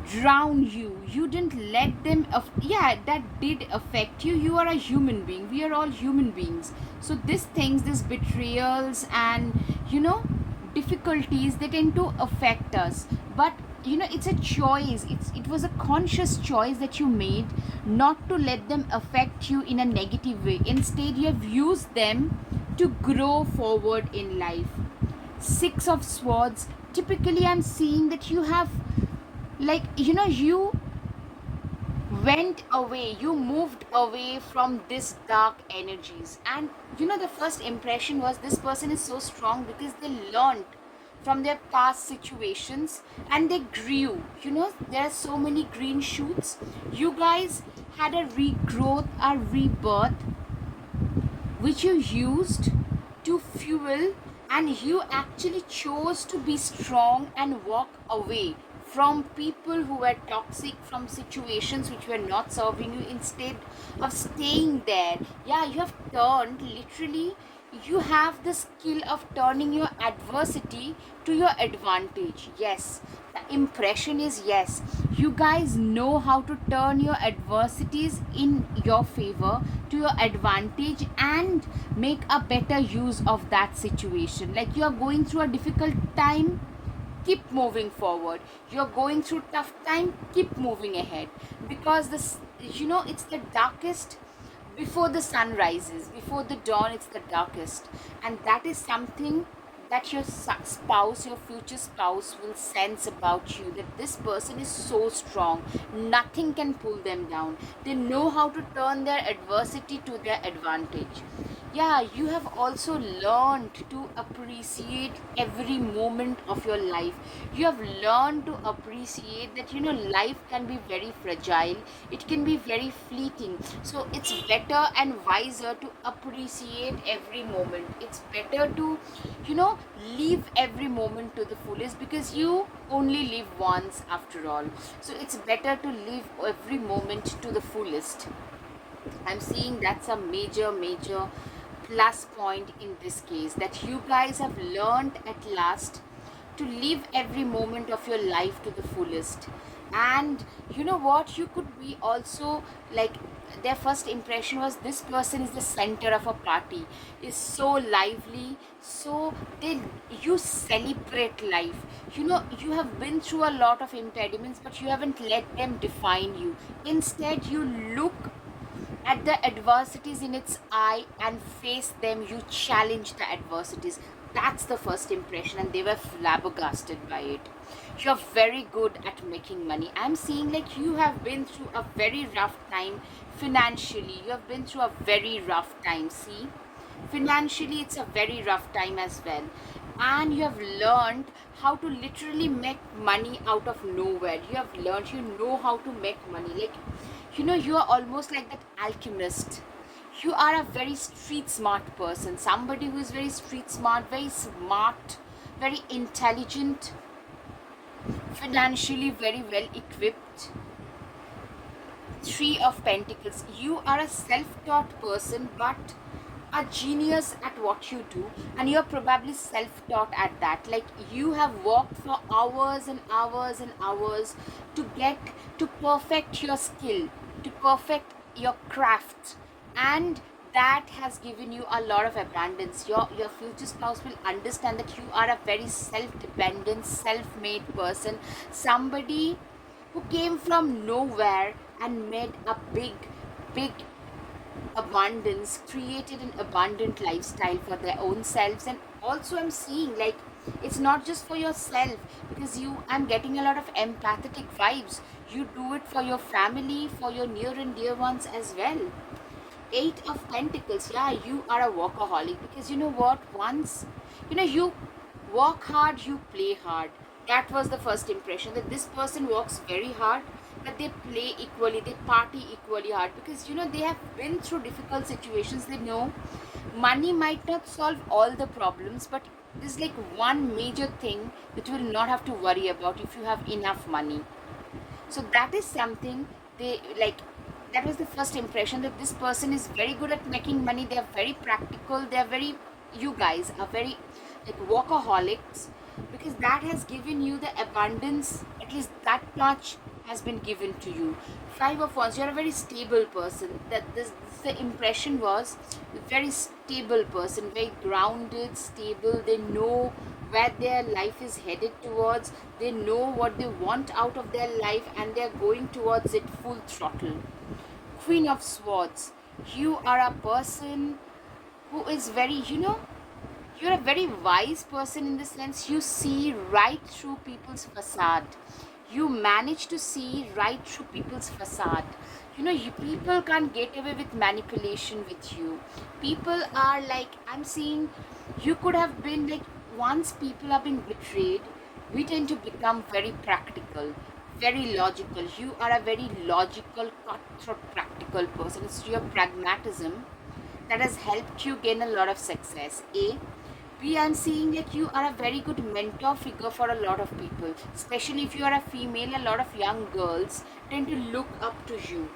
drown you. You didn't let them yeah, that did affect you. You are a human being. We are all human beings. So these things, these betrayals and difficulties, they tend to affect us. But it's a choice. It was a conscious choice that you made not to let them affect you in a negative way. Instead, you have used them to grow forward in life. Six of Swords, typically I'm seeing that you have, like, you went away, you moved away from this dark energies. And the first impression was this person is so strong because they learned from their past situations and they grew. There are so many green shoots. You guys had a regrowth, a rebirth, which you used to fuel, and you actually chose to be strong and walk away from people who were toxic, from situations which were not serving you, instead of staying there. Yeah, you have turned, literally, you have the skill of turning your adversity to your advantage. Yes, the impression is yes, you guys know how to turn your adversities in your favor, to your advantage, and make a better use of that situation. Like, you are going through a difficult time, keep moving forward. You're going through tough time, keep moving ahead, because this, it's the darkest before the sun rises, before the dawn, it's the darkest. And that is something that your spouse, your future spouse, will sense about you, that this person is so strong, nothing can pull them down. They know how to turn their adversity to their advantage. Yeah, you have also learned to appreciate every moment of your life. You have learned to appreciate that life can be very fragile, it can be very fleeting. So it's better and wiser to appreciate every moment. It's better to live every moment to the fullest, because you only live once after all. So it's better to live every moment to the fullest. I'm seeing that's a major plus point in this case, that you guys have learned at last to live every moment of your life to the fullest. And you know what, you could be also like, their first impression was this person is the center of a party, is so lively, so they, you celebrate life. You have been through a lot of impediments, but you haven't let them define you. Instead, you look at the adversities in its eye and face them. You challenge the adversities. That's the first impression, and they were flabbergasted by it. You're very good at making money. I'm seeing like you have been through a very rough time financially. You have been through a very rough time. See, financially it's a very rough time as well, and you have learned how to literally make money out of nowhere. You have learned, you know how to make money. Like, you are almost like that alchemist. You are a very street smart person, somebody who is very street smart, very smart, very intelligent, financially very well equipped. Three of Pentacles, you are a self-taught person, but a genius at what you do, and you're probably self-taught at that. Like, you have worked for hours and hours and hours to get to perfect your skill, to perfect your craft, and that has given you a lot of abundance. Your future spouse will understand that you are a very self-dependent, self-made person, somebody who came from nowhere and made a big abundance, created an abundant lifestyle for their own selves. And also I'm seeing like, it's not just for yourself, because I'm getting a lot of empathetic vibes. You do it for your family, for your near and dear ones as well. Eight of Pentacles, yeah, you are a workaholic, because you know what, once you work hard, you play hard. That was the first impression, that this person works very hard, but they play equally, they party equally hard, because they have been through difficult situations. They know money might not solve all the problems, but there's like one major thing that you will not have to worry about if you have enough money. So that is something they like. That was the first impression, that this person is very good at making money. They are very practical. They are very, you guys are very like workaholics, because that has given you the abundance. At least that much has been given to you. Five of Wands, you're a very stable person. That this the impression was a very stable person, very grounded, stable. They know where their life is headed towards, they know what they want out of their life, and they're going towards it full throttle. Queen of Swords, you are a person who is very, you're a very wise person in the sense you see right through people's facade. You manage to see right through people's facade. People can't get away with manipulation with you. People are like, I'm seeing, you could have been like, once people are being betrayed, we tend to become very practical, very logical. You are a very logical, cutthroat, practical person. It's your pragmatism that has helped you gain a lot of success. A. B. I'm seeing that you are a very good mentor figure for a lot of people, especially if you are a female. A lot of young girls tend to look up to you.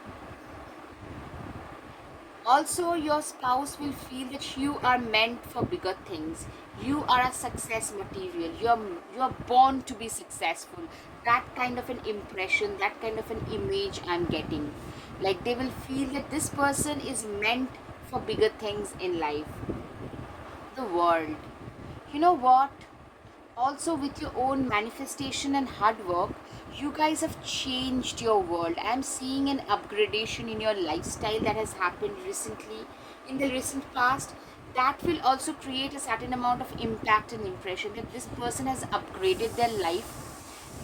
Also, your spouse will feel that you are meant for bigger things. You are a success material. You're born to be successful. That kind of an impression, that kind of an image I'm getting. Like they will feel that this person is meant for bigger things in life. The world. You know what? Also, with your own manifestation and hard work, you guys have changed your world. I'm seeing an upgradation in your lifestyle that has happened recently, in the recent past. That will also create a certain amount of impact and impression that this person has upgraded their life.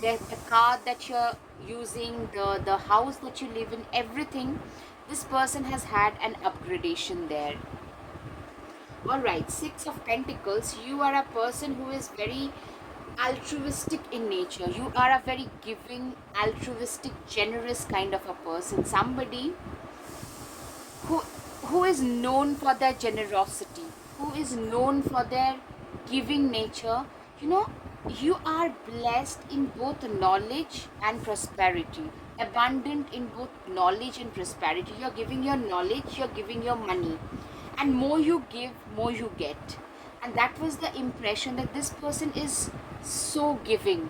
The car that you're using, the house that you live in, everything, this person has had an upgradation there. All right, Six of Pentacles, you are a person who is very altruistic in nature. You are a very giving, altruistic, generous kind of a person. Somebody who who is known for their generosity, who is known for their giving nature. You know, you are blessed in both knowledge and prosperity. Abundant in both knowledge and prosperity. You're giving your knowledge, you're giving your money, and more you give, more you get. And that was the impression that this person is so giving.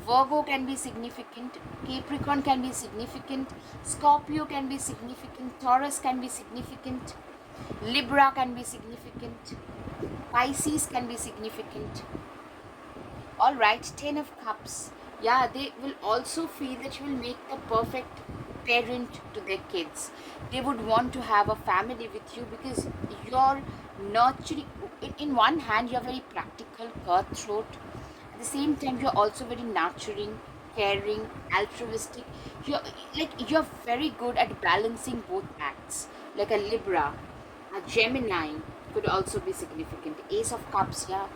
Virgo can be significant, Capricorn can be significant, Scorpio can be significant, Taurus can be significant, Libra can be significant, Pisces can be significant. All right, Ten of Cups. Yeah, they will also feel that you will make the perfect parent to their kids. They would want to have a family with you because you're nurturing. In one hand, you're very practical, cutthroat. At the same time, you're also very nurturing, caring, altruistic. You're very good at balancing both acts. Like a Libra, a Gemini could also be significant. Ace of Cups, yeah.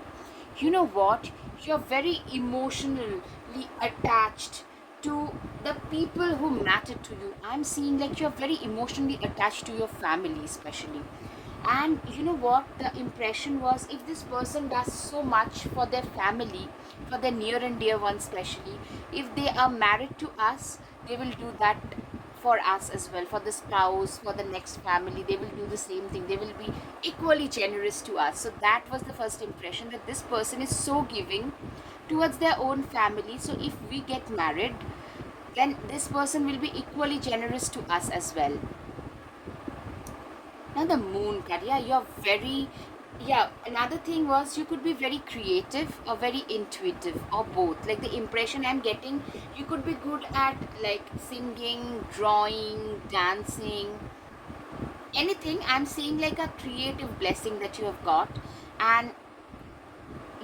You know what? You're very emotionally attached to the people who matter to you. I'm seeing like you're very emotionally attached to your family, especially. And you know what? The impression was if this person does so much for their family, for their near and dear ones, especially, if they are married to us, they will do that for us as well, for the spouse, for the next family. They will do the same thing. They will be equally generous to us. So that was the first impression that this person is so giving towards their own family. So if we get married, then this person will be equally generous to us as well. Now the Moon card, yeah, you're very, yeah. Another thing was you could be very creative or very intuitive or both. Like the impression I'm getting, you could be good at like singing, drawing, dancing, anything. I'm seeing like a creative blessing that you have got, and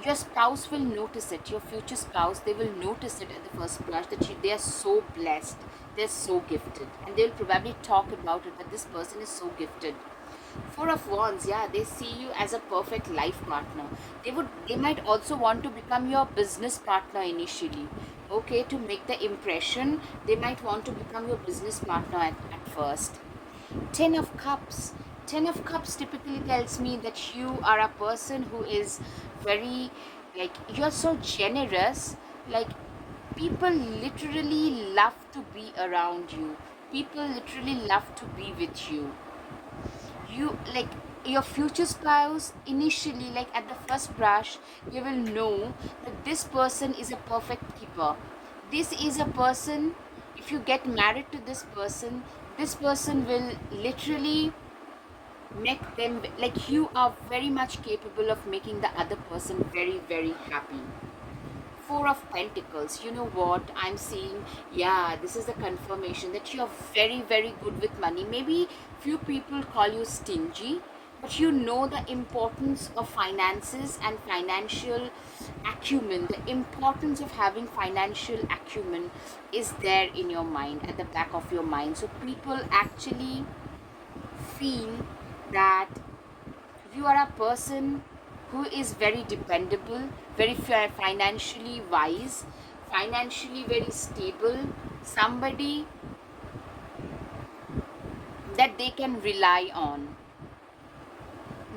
your spouse will notice it. Your future spouse, they will notice it at the first blush that they are so blessed, they're so gifted, and they'll probably talk about it that this person is so gifted. Four of Wands, yeah, they see you as a perfect life partner. They might also want to become your business partner initially. Okay, to make the impression, they might want to become your business partner at first. Ten of Cups. Ten of Cups typically tells me that you are a person who is very, like, you're so generous. Like, people literally love to be around you. People literally love to be with you. You, like, your future spouse initially, like at the first brush, you will know that this person is a perfect keeper. This is a person, if you get married to this person will literally make them, like, you are very much capable of making the other person very, very happy. Four of Pentacles, you know what I'm seeing? Yeah, this is the confirmation that you're very, very good with money. Maybe few people call you stingy, but you know the importance of finances and financial acumen. The importance of having financial acumen is there in your mind, at the back of your mind. So people actually feel that you are a person who is very dependable, very financially wise, financially very stable, somebody that they can rely on.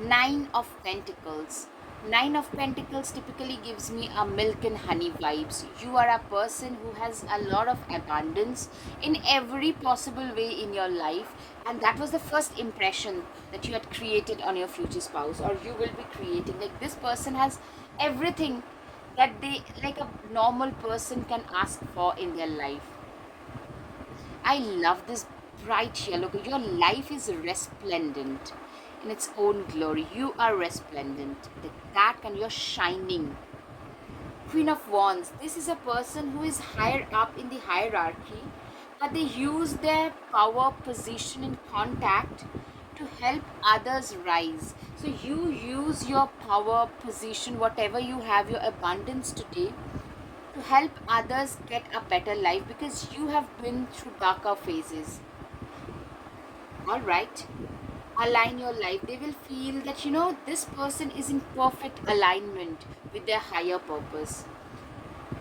Nine of Pentacles. Nine of Pentacles typically gives me a milk and honey vibes. You are a person who has a lot of abundance in every possible way in your life, and that was the first impression that you had created on your future spouse, or you will be creating. Like, this person has everything that they, like a normal person, can ask for in their life. I love this bright yellow. Your life is resplendent in its own glory. You are resplendent. That and you're shining. Queen of Wands. This is a person who is higher up in the hierarchy, but they use their power, position, and contact to help others rise. So you use your power, position, whatever you have, your abundance today, to help others get a better life, because you have been through darker phases. All right, align your life. They will feel that, this person is in perfect alignment with their higher purpose.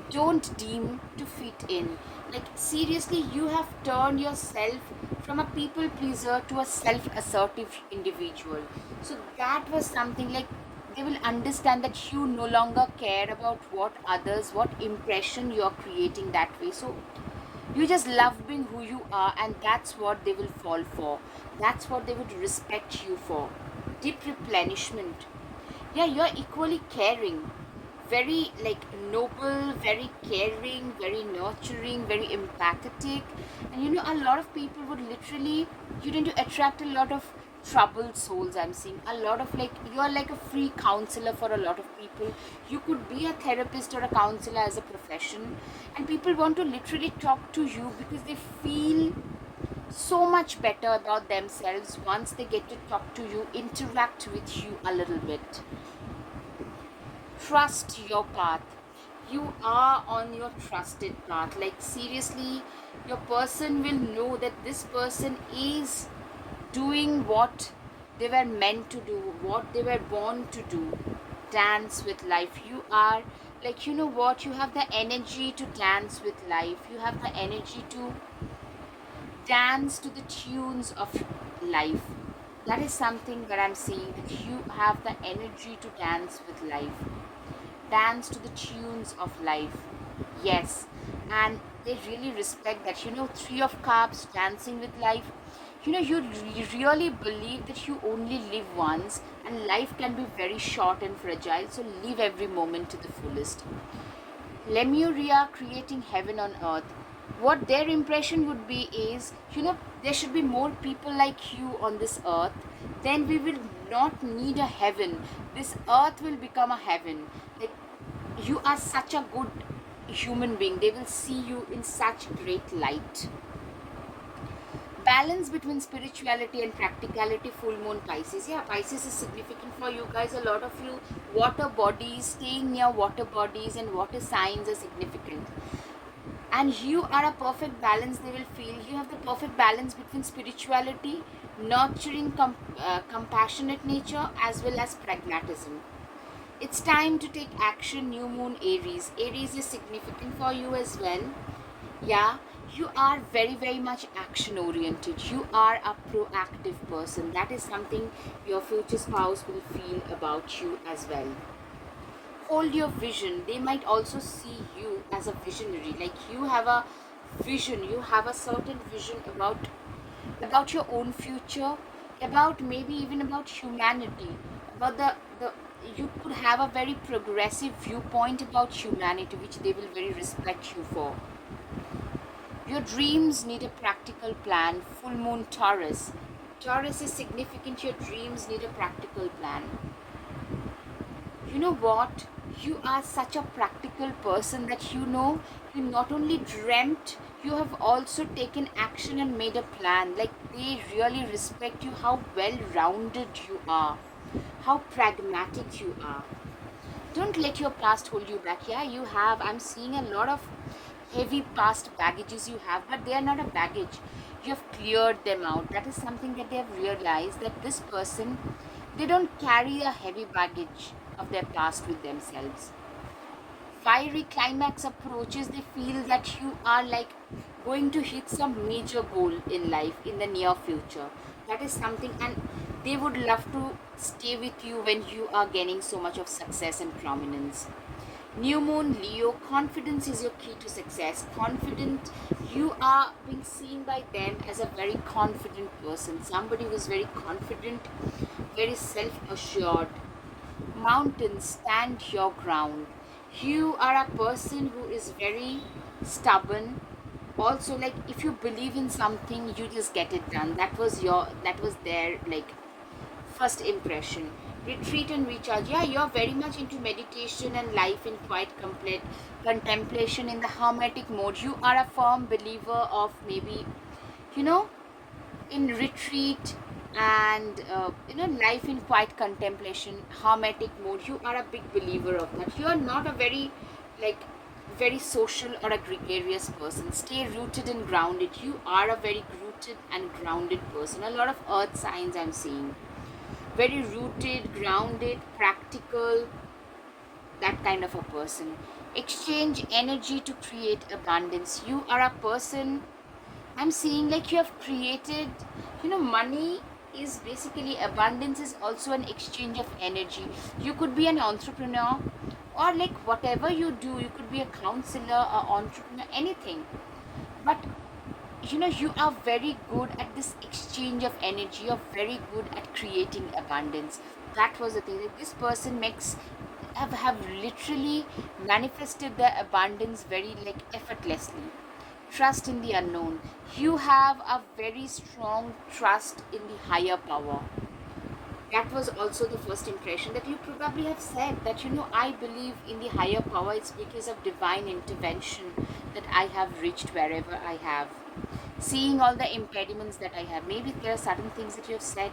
Don't deem to fit in. Like, seriously, you have turned yourself from a people pleaser to a self assertive individual. So that was something, like, they will understand that you no longer care about what impression you're creating that way. So you just love being who you are, and that's what they will fall for. That's what they would respect you for. Deep replenishment. Yeah, you're equally caring, very, like, noble, very caring, very nurturing, very empathetic. And a lot of people would literally, you need to attract a lot of troubled souls. I'm seeing a lot of, like, you're like a free counselor for a lot of people. You could be a therapist or a counselor as a profession, and people want to literally talk to you because they feel so much better about themselves once they get to talk to you, interact with you a little bit. Trust your path. You are on your trusted path. Like, seriously, your person will know that this person is doing what they were meant to do, what they were born to do. Dance with life. You are, like, you have the energy to dance with life. You have the energy to dance to the tunes of life. That is something that I'm seeing, that you have the energy to dance with life, dance to the tunes of life. Yes, and they really respect that. Three of Cups, dancing with life. You really believe that you only live once, and life can be very short and fragile, so live every moment to the fullest. Lemuria, creating heaven on earth. What their impression would be is, there should be more people like you on this earth, then we will not need a heaven. This earth will become a heaven. Like, you are such a good human being. They will see you in such great light. Balance between spirituality and practicality. Full moon Pisces. Yeah, Pisces is significant for you guys. A lot of you water bodies, staying near water bodies and water signs are significant, and you are a perfect balance. They will feel you have the perfect balance between spirituality, nurturing, compassionate nature, as well as pragmatism. It's time to take action. New moon Aries. Aries is significant for you as well. Yeah, you are very, very much action oriented. You are a proactive person. That is something your future spouse will feel about you as well. Hold your vision. They might also see you as a visionary. Like, you have a vision, you have a certain vision about your own future, about maybe even about humanity, about the you could have a very progressive viewpoint about humanity, which they will very respect you for. Your dreams need a practical plan. Full moon Taurus. Taurus is significant. Your dreams need a practical plan. You know what? You are such a practical person that you not only dreamt, you have also taken action and made a plan. Like, they really respect you, how well rounded you are, how pragmatic you are. Don't let your past hold you back. Yeah, you have. I'm seeing a lot of heavy past baggages you have, but they are not a baggage. You have cleared them out. That is something that they have realized, that this person, they don't carry a heavy baggage of their past with themselves. Fiery climax approaches, they feel that you are like going to hit some major goal in life in the near future. That is something, and they would love to stay with you when you are gaining so much of success and prominence. New moon Leo, confidence is your key to success. Confident, you are being seen by them as a very confident person, somebody who is very confident, very self assured. Mountains, stand your ground. You are a person who is very stubborn. Also, like, if you believe in something, you just get it done. That was their like first impression. Retreat and recharge. Yeah, you're very much into meditation and life in quiet complete contemplation in the hermetic mode. You are a firm believer of, maybe, you know in retreat and life in quiet contemplation, hermetic mode. You are a big believer of that. You are not a very, like, very social or a gregarious person. Stay rooted and grounded. You are a very rooted and grounded person. A lot of earth signs I'm seeing. Very rooted, grounded, practical, that kind of a person. Exchange energy to create abundance. You are a person, I'm seeing, like, you have created, money is basically, abundance is also an exchange of energy. You could be an entrepreneur, or like whatever you do, you could be a counselor, or entrepreneur, anything. But you are very good at this exchange of energy. You're very good at creating abundance. That was the thing, that this person makes have literally manifested their abundance very, like, effortlessly. Trust in the unknown. You have a very strong trust in the higher power. That was also the first impression, that you probably have said that, I believe in the higher power. It's because of divine intervention that I have reached wherever I have. Seeing all the impediments that I have. Maybe there are certain things that you have said.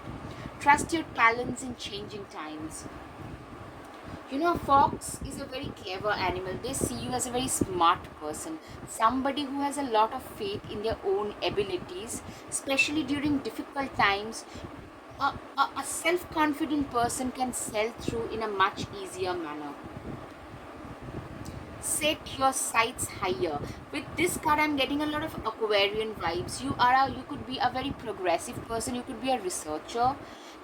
Trust your talents in changing times. A fox is a very clever animal. They see you as a very smart person, somebody who has a lot of faith in their own abilities, especially during difficult times. A self confident person can sell through in a much easier manner. Set your sights higher. With this card, I'm getting a lot of Aquarian vibes. You could be a very progressive person, you could be a researcher.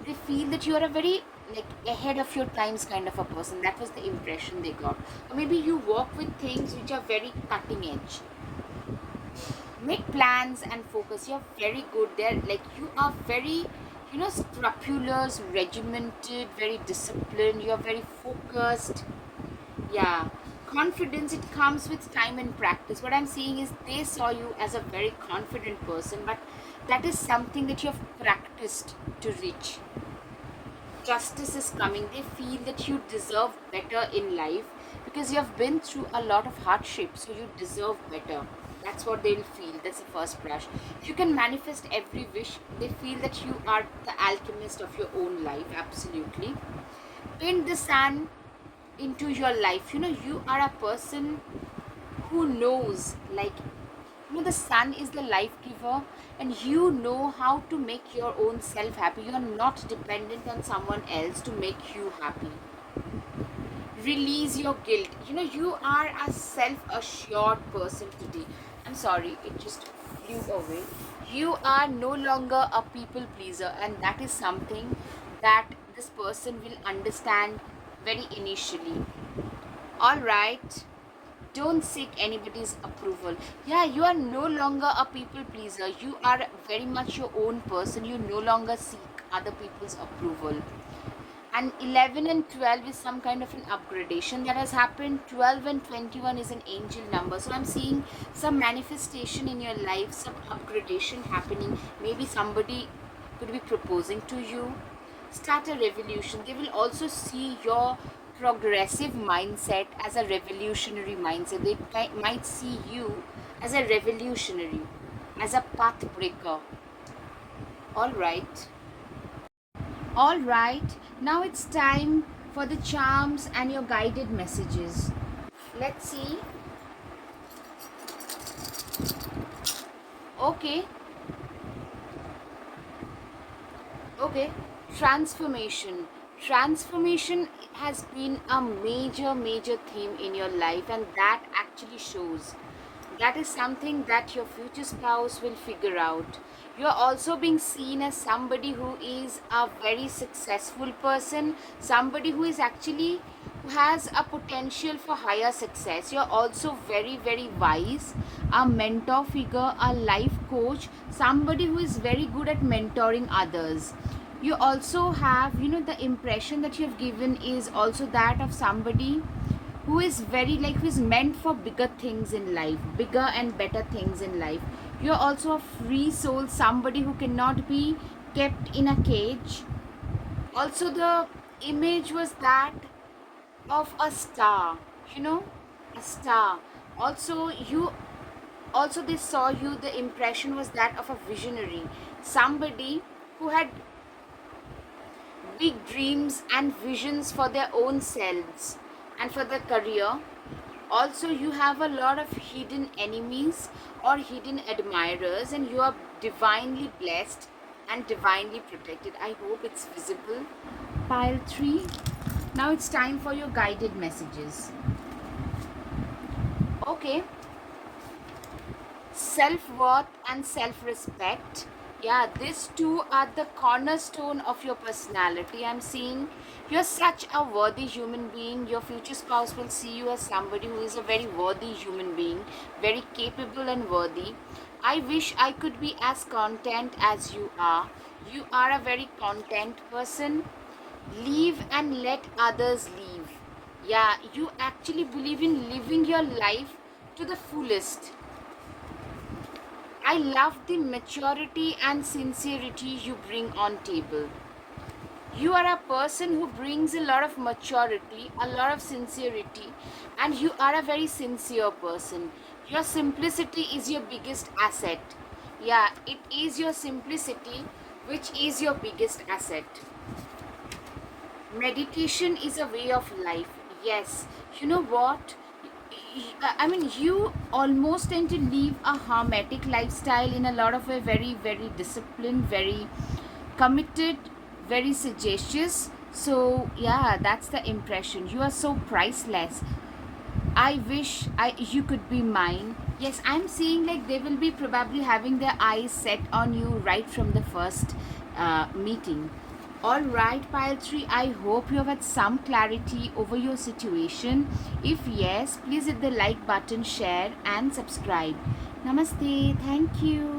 They feel that you are a very, like, ahead of your times kind of a person. That was the impression they got. Or maybe you work with things which are very cutting edge. Make plans and focus. You're very good there. Like, you are very, scrupulous, regimented, very disciplined. You're very focused. Yeah. Confidence, it comes with time and practice. What I'm seeing is, they saw you as a very confident person, but that is something that you have practiced to reach. Justice is coming. They feel that you deserve better in life, because you have been through a lot of hardship, so you deserve better. That's what they'll feel. That's the first brush. If you can manifest every wish, they feel that you are the alchemist of your own life. Absolutely. Paint the sun into your life. You are a person who knows, like, the sun is the life giver, and you know how to make your own self happy. You are not dependent on someone else to make you happy. Release your guilt. You are a self assured person today. I'm sorry, it just flew away. You are no longer a people pleaser, and that is something that this person will understand very initially. All right. Don't seek anybody's approval. Yeah, you are no longer a people pleaser. You are very much your own person. You no longer seek other people's approval. And 11 and 12 is some kind of an upgradation that has happened. 12 and 21 is an angel number. So I'm seeing some manifestation in your life, some upgradation happening. Maybe somebody could be proposing to you. Start a revolution. They will also see your progressive mindset as a revolutionary mindset. They might see you as a revolutionary, as a path breaker. All right. All right. Now it's time for the charms and your guided messages. Let's see. Okay. Okay. Transformation. Transformation has been a major theme in your life, and that actually shows. That is something that your future spouse will figure out. You're also being seen as somebody who is a very successful person, somebody who is actually who has a potential for higher success. You're also very wise, a mentor figure, a life coach, somebody who is very good at mentoring others. You also have, the impression that you've given is also that of somebody who is very like who is meant for bigger things in life, bigger and better things in life. You're also a free soul, somebody who cannot be kept in a cage. Also the image was that of a star, you know a star. Also you also they saw you, the impression was that of a visionary, somebody who had big dreams and visions for their own selves and for their career. Also, you have a lot of hidden enemies or hidden admirers, and you are divinely blessed and divinely protected. I hope it's visible. Pile 3. Now it's time for your guided messages. Okay, self-worth and self-respect. Yeah, these two are the cornerstone of your personality. I'm seeing you're such a worthy human being. Your future spouse will see you as somebody who is a very worthy human being, very capable and worthy. I wish I could be as content as you are. You are a very content person. Leave and let others leave. Yeah, you actually believe in living your life to the fullest. I love the maturity and sincerity you bring on table. You are a person who brings a lot of maturity, a lot of sincerity, and you are a very sincere person. Your simplicity is your biggest asset. Yeah, it is your simplicity which is your biggest asset. Meditation is a way of life. Yes, you know what? I mean, you almost tend to live a hermetic lifestyle in a lot of way, very disciplined, very committed, very sagacious. So yeah, that's the impression. You are so priceless. I wish you could be mine. Yes, I'm seeing like they will be probably having their eyes set on you right from the first meeting. All right, Pile 3, I hope you have had some clarity over your situation. If yes, please hit the like button, share, and subscribe. Namaste. Thank you.